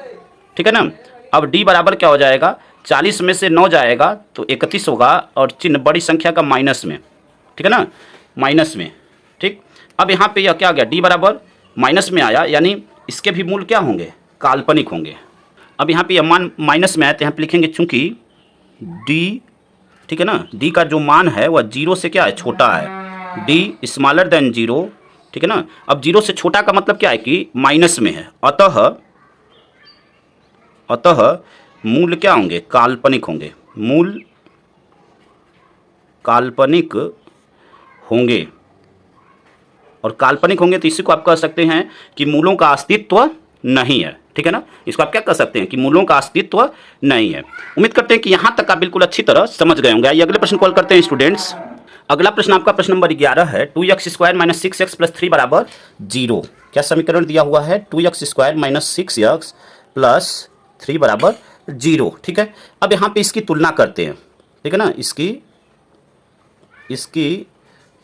ठीक है ना, अब d बराबर क्या हो जाएगा, 40 में से 9 जाएगा तो 31 होगा और चिन्ह बड़ी संख्या का माइनस में। ठीक है ना, माइनस में। ठीक, अब यहाँ पे यह क्या आ गया, d बराबर माइनस में आया, यानी इसके भी मूल क्या होंगे, काल्पनिक होंगे। अब यहाँ पे यह मान माइनस में आया तो यहाँ पे लिखेंगे चूंकि d, ठीक है ना, d का जो मान है वह 0 से क्या है, छोटा है, d स्मॉलर देन 0। ठीक है ना, अब 0 से छोटा का मतलब क्या है कि माइनस में है, अतः मूल क्या होंगे, काल्पनिक होंगे, मूल काल्पनिक होंगे। और काल्पनिक होंगे तो इसी को आप कह सकते हैं कि मूलों का अस्तित्व नहीं है। ठीक है ना, इसको आप क्या कह सकते हैं कि मूलों का अस्तित्व नहीं है। उम्मीद करते हैं कि यहाँ तक आप बिल्कुल अच्छी तरह समझ गए होंगे। आइए अगले प्रश्न कॉल करते हैं स्टूडेंट्स। अगला प्रश्न आपका प्रश्न नंबर 11 है, 2x² - 6x + 3 बराबर 0। क्या समीकरण दिया हुआ है, 2x² - 6x + 3 बराबर 0। ठीक है, अब यहाँ पे इसकी तुलना करते हैं। ठीक है ना, इसकी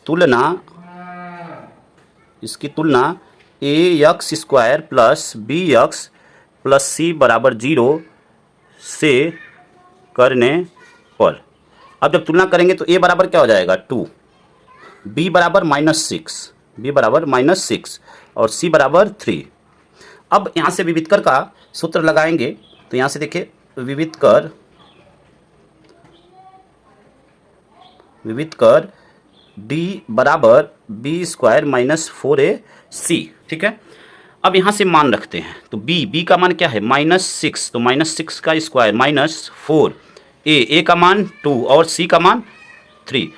तुलना ax² + bx + c बराबर 0 से करने पर, अब जब तुलना करेंगे तो a बराबर क्या हो जाएगा 2, b बराबर -6 और c बराबर 3। अब यहाँ से विविधकर का सूत्र लगाएंगे तो यहाँ से देखिए विविधकर d बराबर b² - 4ac। ठीक है, अब यहाँ से मान रखते हैं तो b का मान क्या है, -6, तो -6 का स्क्वायर -4, a का मान 2 और c का मान 3।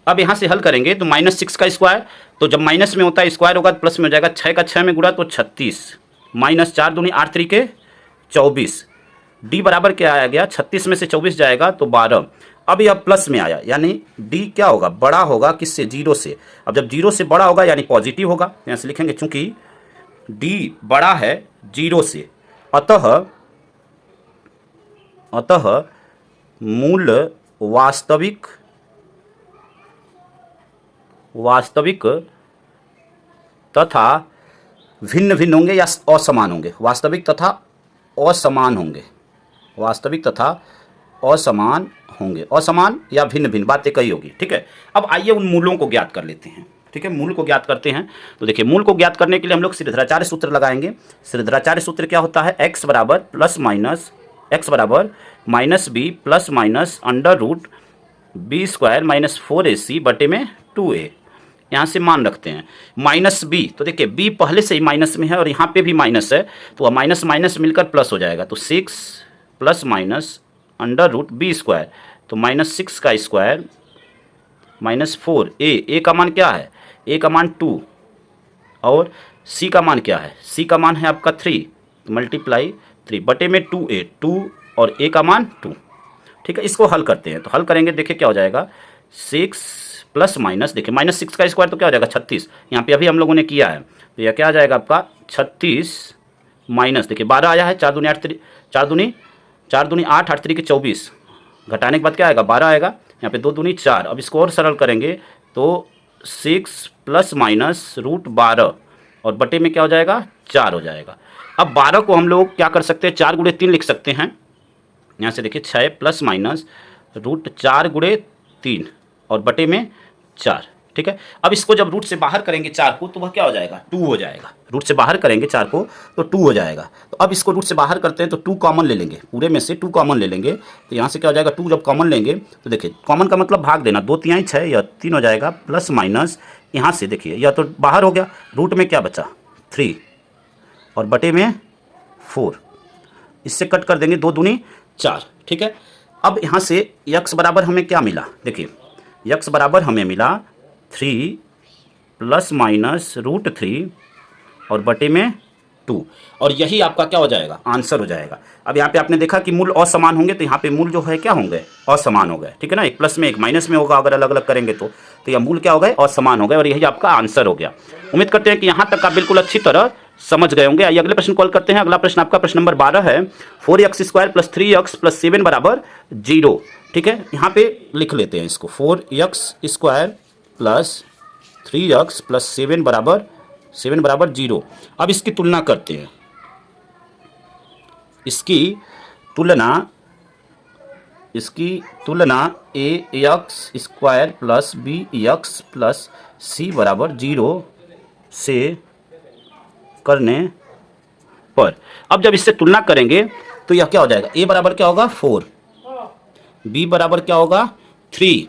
अब यहाँ से हल करेंगे तो -6 का स्क्वायर, तो जब माइनस में होता है स्क्वायर होगा तो प्लस में हो जाएगा, 6 का 6 में गुणा तो 36, -4 दूनी 8 3 24। d बराबर क्या आया गया, 36 में से 24 जाएगा तो 12। अब यह प्लस में आया, यानी d क्या होगा, बड़ा होगा किससे, 0 से। अब जब 0 से बड़ा होगा यानी पॉजिटिव होगा, यहाँ से लिखेंगे चूंकि d बड़ा है 0 से, अतः मूल वास्तविक तथा भिन्न भिन्न होंगे या असमान होंगे, वास्तविक तथा असमान होंगे, असमान या भिन्न भिन्न बातें कही होगी। ठीक है, अब आइए उन मूलों को ज्ञात कर लेते हैं। ठीक है, मूल को ज्ञात करते हैं तो देखिए मूल को ज्ञात करने के लिए हम लोग श्रीधराचार्य सूत्र लगाएंगे। श्रीधराचार्य सूत्र क्या होता है, x बराबर -b ± √b² - 4ac बटे में 2a। यहाँ से मान रखते हैं -b, तो देखिए b पहले से ही माइनस में है और यहाँ पे भी माइनस है, तो वह माइनस माइनस मिलकर प्लस हो जाएगा, तो 6 ± √b², तो -6 का स्क्वायर -4, a का मान क्या है, a का मान 2 और c का मान क्या है, c का मान है आपका 3, तो मल्टीप्लाई 3 बटे में 2a, 2 और a का मान 2। ठीक है, इसको हल करते हैं तो हल करेंगे, देखिए क्या हो जाएगा, 6 प्लस माइनस, देखिए -6 का स्क्वायर तो क्या हो जाएगा 36, यहाँ पे अभी हम लोगों ने किया है, तो यह क्या आ जाएगा आपका 36 माइनस, देखिए 12 आया है, 4 दूनी 8 8 3 24, घटाने के बाद क्या आएगा 12 आएगा, यहाँ पे 2 दूनी 4। अब इसको और सरल करेंगे तो 6 ± √12 और बटे में क्या हो जाएगा 4 हो जाएगा। अब 12 को हम लोग क्या कर सकते हैं, 4 × 3 लिख सकते हैं, यहाँ से देखिए 6 ± √4 × 3 और बटे में 4। ठीक है, अब इसको जब रूट से बाहर करेंगे 4 को तो वह क्या हो जाएगा 2 हो जाएगा, रूट से बाहर करेंगे 4 को तो 2 हो जाएगा। तो अब इसको रूट से बाहर करते हैं तो 2 कॉमन ले लेंगे, पूरे में से 2 कॉमन ले लेंगे, तो यहाँ से क्या हो जाएगा 2 जब कॉमन लेंगे तो देखिए कॉमन का मतलब भाग देना, 2 तिहाई 6 या 3 हो जाएगा, प्लस माइनस यहाँ से देखिए यह तो बाहर हो गया, रूट में क्या बचा 3 और बटे में 4, इससे कट कर देंगे 2 दूनी 4। ठीक है, अब यहाँ से x बराबर हमें क्या मिला, देखिए x बराबर हमें मिला 3 ± √3 और बटे में 2। 2 और यही आपका क्या हो जाएगा, आंसर हो जाएगा। अब यहाँ पे आपने देखा कि मूल असमान होंगे, तो यहाँ पे मूल जो है क्या होंगे, असमान हो गए, ठीक है ना। एक प्लस में एक माइनस में होगा अगर अलग अलग करेंगे तो यह मूल क्या हो गए, असमान हो गए और यही आपका आंसर हो गया। उम्मीद करते हैं कि यहाँ तक आप बिल्कुल अच्छी तरह समझ गए होंगे। आइए अगले प्रश्न कॉल करते हैं। अगला प्रश्न आपका प्रश्न नंबर 12 है, 4x² + 3x + 7 = 0। ठीक है, यहाँ पे लिख लेते हैं इसको, 4x² + 3x + 7 = 0। अब इसकी तुलना करते हैं, इसकी तुलना ax² + bx + c = 0 से करने पर। अब जब इससे तुलना करेंगे तो यह क्या हो जाएगा, a बराबर क्या होगा 4, b बराबर क्या होगा 3,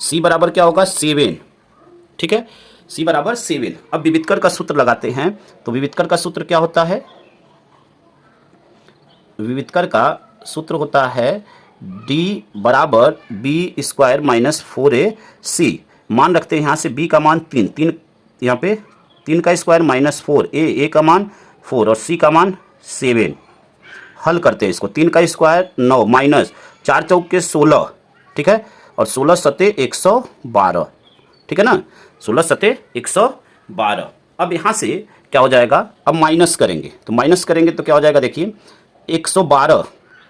c बराबर क्या होगा 7। ठीक है, c बराबर 7। अब विवितकर का सूत्र लगाते हैं, तो विवितकर का सूत्र क्या होता है, विवितकर का सूत्र होता है d बराबर b² - 4ac। मान रखते हैं यहाँ से b का मान 3, यहाँ पे 3 का स्क्वायर -4, a का मान 4 और c का मान 7। हल करते हैं इसको, 3 का स्क्वायर 9 माइनस 4 चौके 16, ठीक है, और 16 सते 112, ठीक है ना, 16 सते 112। अब यहाँ से क्या हो जाएगा, अब माइनस करेंगे, तो माइनस करेंगे तो क्या हो जाएगा, देखिए 112,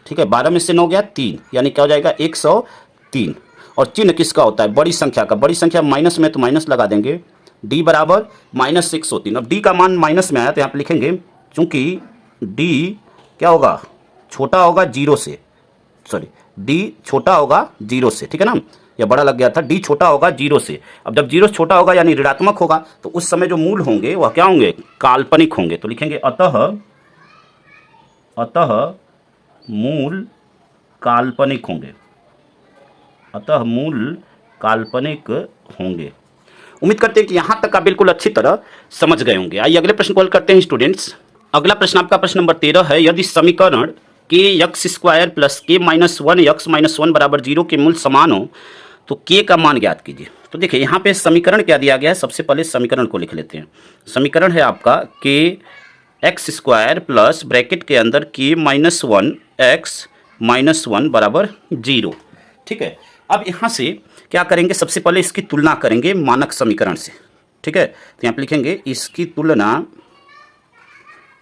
ठीक है, 12 में से 9 गया 3, यानी क्या हो जाएगा 103। और चिन्ह किसका होता है, बड़ी संख्या का, बड़ी संख्या माइनस में तो माइनस लगा देंगे, d बराबर -103। अब d का मान माइनस में आया तो यहाँ पे लिखेंगे, चूंकि d क्या होगा, छोटा होगा 0 से, सॉरी d छोटा होगा 0 से, ठीक है ना, या बड़ा लग गया था, d छोटा होगा 0 से। अब जब 0 छोटा होगा यानी ऋणात्मक होगा, तो उस समय जो मूल होंगे वह क्या होंगे, काल्पनिक होंगे। तो लिखेंगे अतः मूल काल्पनिक होंगे, अतः मूल काल्पनिक होंगे। उम्मीद करते हैं कि यहाँ तक आप बिल्कुल अच्छी तरह समझ गए होंगे। आइए अगले प्रश्न कॉल करते हैं स्टूडेंट्स। अगला प्रश्न आपका प्रश्न नंबर 13 है, यदि समीकरण kx² + k - 1x - 1 = 0 के मूल समान हो तो k का मान ज्ञात कीजिए। तो देखिए यहाँ पे समीकरण क्या दिया गया है, सबसे पहले समीकरण को लिख लेते हैं। समीकरण है आपका kx² प्लस ब्रैकेट के अंदर k - 1x - 1 = 0, ठीक है। अब यहाँ से क्या करेंगे, सबसे पहले इसकी तुलना करेंगे मानक समीकरण से, ठीक है। तो यहाँ पे लिखेंगे इसकी तुलना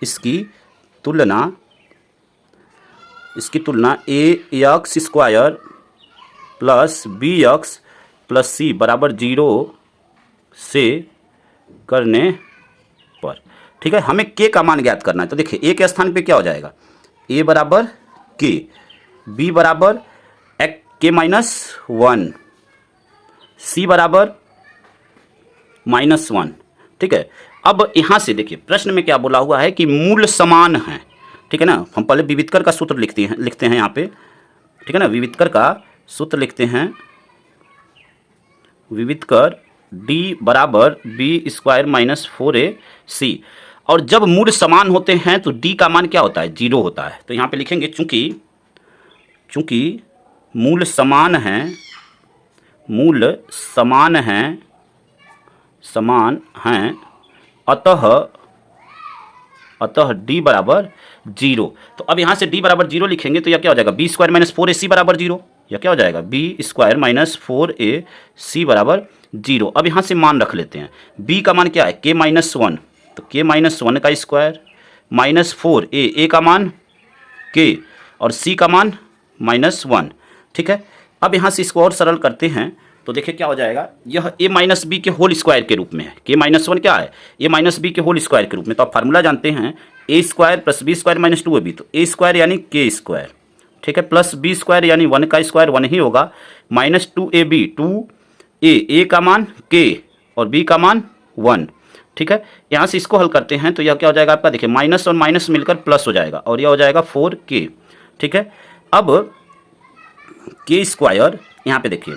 ax² + bx + c = 0 से करने पर, ठीक है। हमें k का मान ज्ञात करना है, तो देखिए a के स्थान पे क्या हो जाएगा, a बराबर k, b बराबर k - 1, c बराबर -1, ठीक है। अब यहाँ से देखिए प्रश्न में क्या बोला हुआ है कि मूल समान है, ठीक है ना। हम पहले विवितकर का सूत्र लिखते हैं यहाँ पे, ठीक है ना। विवितकर का सूत्र लिखते हैं, विवितकर d बराबर b² - 4ac। और जब मूल समान होते हैं तो d का मान क्या होता है, 0 होता है। तो यहाँ पे लिखेंगे चूंकि मूल समान हैं अतः d बराबर 0। तो अब यहाँ से d बराबर 0 लिखेंगे तो यह क्या हो जाएगा, b² - 4ac = 0। यह क्या हो जाएगा, b² - 4ac = 0। अब यहाँ से मान रख लेते हैं, b का मान क्या है k - 1, तो k - 1 का स्क्वायर -4 a का मान k और c का मान -1, ठीक है। अब यहाँ से इसको और सरल करते हैं तो देखिए क्या हो जाएगा, यह a - b के होल स्क्वायर के रूप में है। k - 1 क्या है, a - b के होल स्क्वायर के रूप में। तो आप फार्मूला जानते हैं a² + b² - 2ab, तो a² यानी k², ठीक है, प्लस b² यानी 1 का स्क्वायर 1 ही होगा, -2ab 2a का मान k और b का मान 1, ठीक है। यहाँ से इसको हल करते हैं तो यह क्या हो जाएगा आपका, देखिए माइनस और माइनस मिलकर प्लस हो जाएगा और यह हो जाएगा 4k, ठीक है। अब k² यहाँ पे देखिए,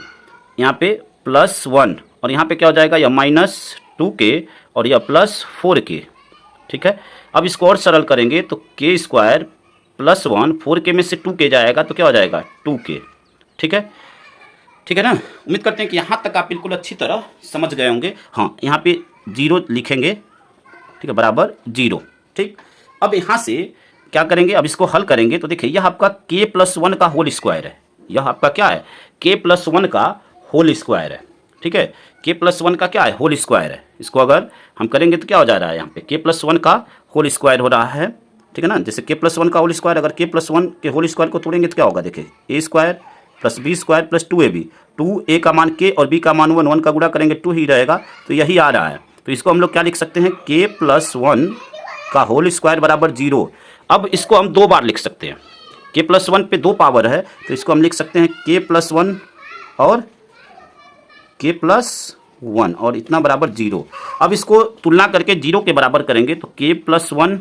यहाँ पे +1 और यहाँ पे क्या हो जाएगा, यह -2k और यह +4k, ठीक है। अब इसको और सरल करेंगे तो k² +1, 4k में से 2k जाएगा तो क्या हो जाएगा 2k, ठीक है, ठीक है ना। उम्मीद करते हैं कि यहाँ तक आप बिल्कुल अच्छी तरह समझ गए होंगे। हाँ, यहाँ पे 0 लिखेंगे, ठीक है, बराबर 0। ठीक, अब यहाँ से क्या करेंगे, अब इसको हल करेंगे तो देखिए यह आपका k+1 का होल स्क्वायर है। यह आपका क्या है, k+1 का होल स्क्वायर है। ठीक है, k+1 का क्या है, होल स्क्वायर है। इसको अगर हम करेंगे तो क्या हो जा रहा है, यहाँ पे k+1 का होल स्क्वायर हो रहा है। ठीक है ना, जैसे k+1 का होल स्क्वायर, अगर k+1 के होल स्क्वायर को तोड़ेंगे तो क्या होगा, देखिए a² + b² + 2ab, 2a का मान k और b का मान 1, 1 का गुणा करेंगे 2 ही रहेगा, तो यही आ रहा है। तो इसको हम लोग क्या लिख सकते हैं, k+1 का होल स्क्वायर बराबर 0। अब इसको हम 2 बार लिख सकते हैं, k+1 पे 2 पावर है, तो इसको हम लिख सकते हैं k+1 और k+1 और इतना बराबर 0। अब इसको तुलना करके 0 के बराबर करेंगे तो k+1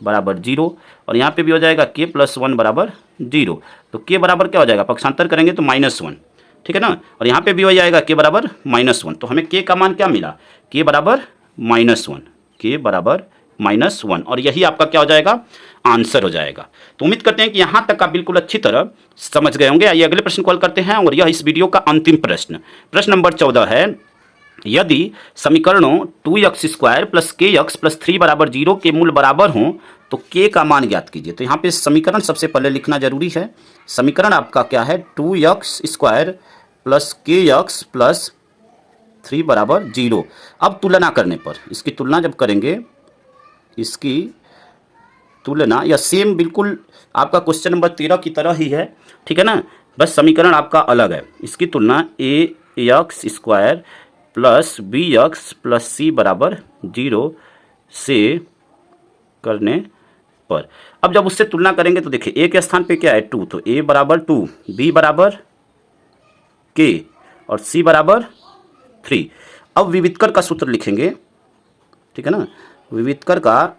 बराबर 0 और यहाँ पे भी हो जाएगा k+1 बराबर 0। तो k बराबर क्या हो जाएगा, पक्षांतर करेंगे तो -1। ठीक है ना, और यहाँ पे भी हो जाएगा k बराबर -1। तो हमें k का मान क्या मिला, k बराबर -1, k बराबर -1, और यही आपका क्या हो जाएगा, आंसर हो जाएगा। तो उम्मीद करते हैं कि यहाँ तक आप बिल्कुल अच्छी तरह समझ गए होंगे। आइए अगले प्रश्न को हल करते हैं, और यह इस वीडियो का अंतिम प्रश्न, प्रश्न नंबर 14 है, यदि समीकरणों 2x² + kx + 3 बराबर 0 के मूल बराबर हों तो k का मान ज्ञात कीजिए। तो यहाँ पे समीकरण सबसे पहले लिखना जरूरी है। समीकरण आपका क्या है, 2x² + kx + 3 बराबर 0। अब तुलना करने पर, इसकी तुलना जब करेंगे, इसकी तुलना या सेम बिल्कुल आपका क्वेश्चन नंबर 13 की तरह ही है। ठीक है ना, बस समीकरण आपका अलग है। इसकी तुलना ax² + bx + c बराबर 0 से करने पर, अब जब उससे तुलना करेंगे तो देखिए a के स्थान पे क्या है, 2, तो a बराबर 2, b बराबर k और c बराबर 3। अब विवितकर का सूत्र लिखेंगे। ठीक है ना, विवितकर का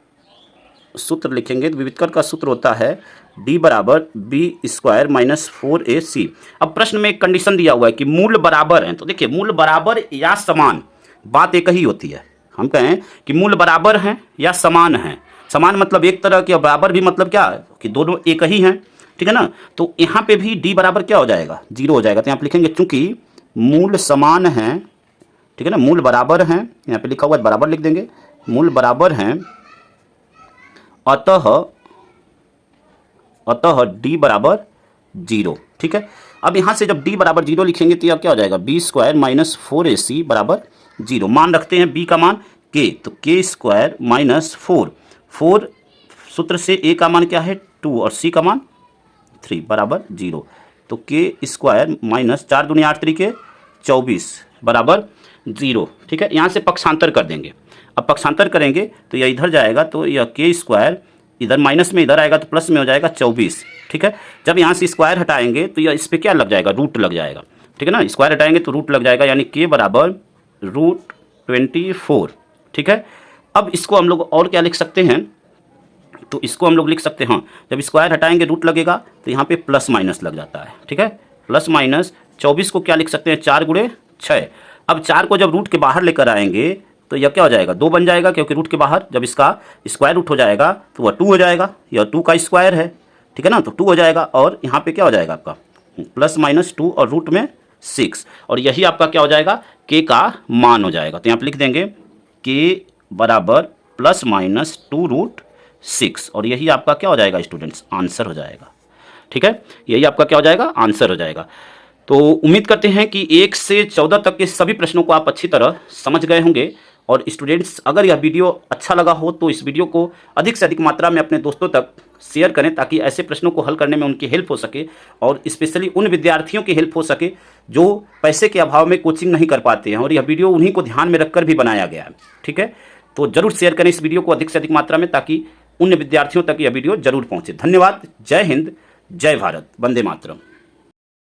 सूत्र लिखेंगे तो विवितकर का सूत्र होता है d बराबर b² - 4ac। अब प्रश्न में एक कंडीशन दिया हुआ है कि मूल बराबर हैं, तो देखिए मूल बराबर या समान, बात एक ही होती है। हम कहें कि मूल बराबर हैं या समान हैं, समान मतलब एक तरह के, बराबर भी मतलब क्या है कि दोनों एक ही हैं। ठीक है ना, तो यहाँ पे भी d बराबर क्या हो जाएगा, 0 हो जाएगा। तो यहाँ पे लिखेंगे चूंकि मूल समान हैं, ठीक है ना, मूल बराबर हैं, यहाँ पे लिखा हुआ है बराबर लिख देंगे, मूल बराबर हैं, अतः d बराबर 0। ठीक है, अब यहाँ से जब d बराबर 0 लिखेंगे तो यह क्या हो जाएगा, b² - 4ac बराबर 0। मान रखते हैं b का मान k, तो k² - 4 सूत्र से a का मान क्या है, 2 और c का मान 3 बराबर 0। तो k² - 4 दूनी 8 3 24 बराबर 0। ठीक है, यहाँ से पक्षांतर कर देंगे। अब पक्षांतर करेंगे तो यह इधर जाएगा, तो यह k² इधर माइनस में इधर आएगा तो प्लस में हो जाएगा 24। ठीक है, जब यहाँ से स्क्वायर हटाएंगे तो यह इस पर क्या लग जाएगा, रूट लग जाएगा। ठीक है ना, स्क्वायर हटाएंगे तो रूट लग जाएगा, यानी k बराबर √24। ठीक है, अब इसको हम लोग और क्या लिख सकते हैं, तो इसको हम लोग लिख सकते हैं, जब स्क्वायर हटाएंगे रूट लगेगा तो यहाँ पे प्लस माइनस लग जाता है। ठीक है, प्लस माइनस 24 को क्या लिख सकते हैं, 4 × 6। अब 4 को जब रूट के बाहर लेकर आएंगे तो यह क्या हो जाएगा, 2 बन जाएगा, क्योंकि रूट के बाहर जब इसका स्क्वायर रूट हो जाएगा तो वह 2 हो जाएगा, यह 2 का स्क्वायर है। ठीक है ना, तो 2 हो जाएगा, और यहाँ पे क्या हो जाएगा आपका +-2 और रूट में 6, और यही आपका क्या हो जाएगा, k का मान हो जाएगा। तो यहाँ पे लिख देंगे k बराबर +-2√6, और यही आपका क्या हो जाएगा स्टूडेंट्स, आंसर हो जाएगा। ठीक है, यही आपका क्या हो जाएगा, आंसर हो जाएगा। तो उम्मीद करते हैं कि 1 से 14 तक के सभी प्रश्नों को आप अच्छी तरह समझ गए होंगे। और स्टूडेंट्स, अगर यह वीडियो अच्छा लगा हो तो इस वीडियो को अधिक से अधिक मात्रा में अपने दोस्तों तक शेयर करें, ताकि ऐसे प्रश्नों को हल करने में उनकी हेल्प हो सके, और स्पेशली उन विद्यार्थियों की हेल्प हो सके जो पैसे के अभाव में कोचिंग नहीं कर पाते हैं, और यह वीडियो उन्हीं को ध्यान में रखकर भी बनाया गया है। ठीक है, तो जरूर शेयर करें इस वीडियो को अधिक से अधिक मात्रा में, ताकि उन विद्यार्थियों तक यह वीडियो जरूर पहुँचे। धन्यवाद। जय हिंद, जय भारत, वंदे मातरम।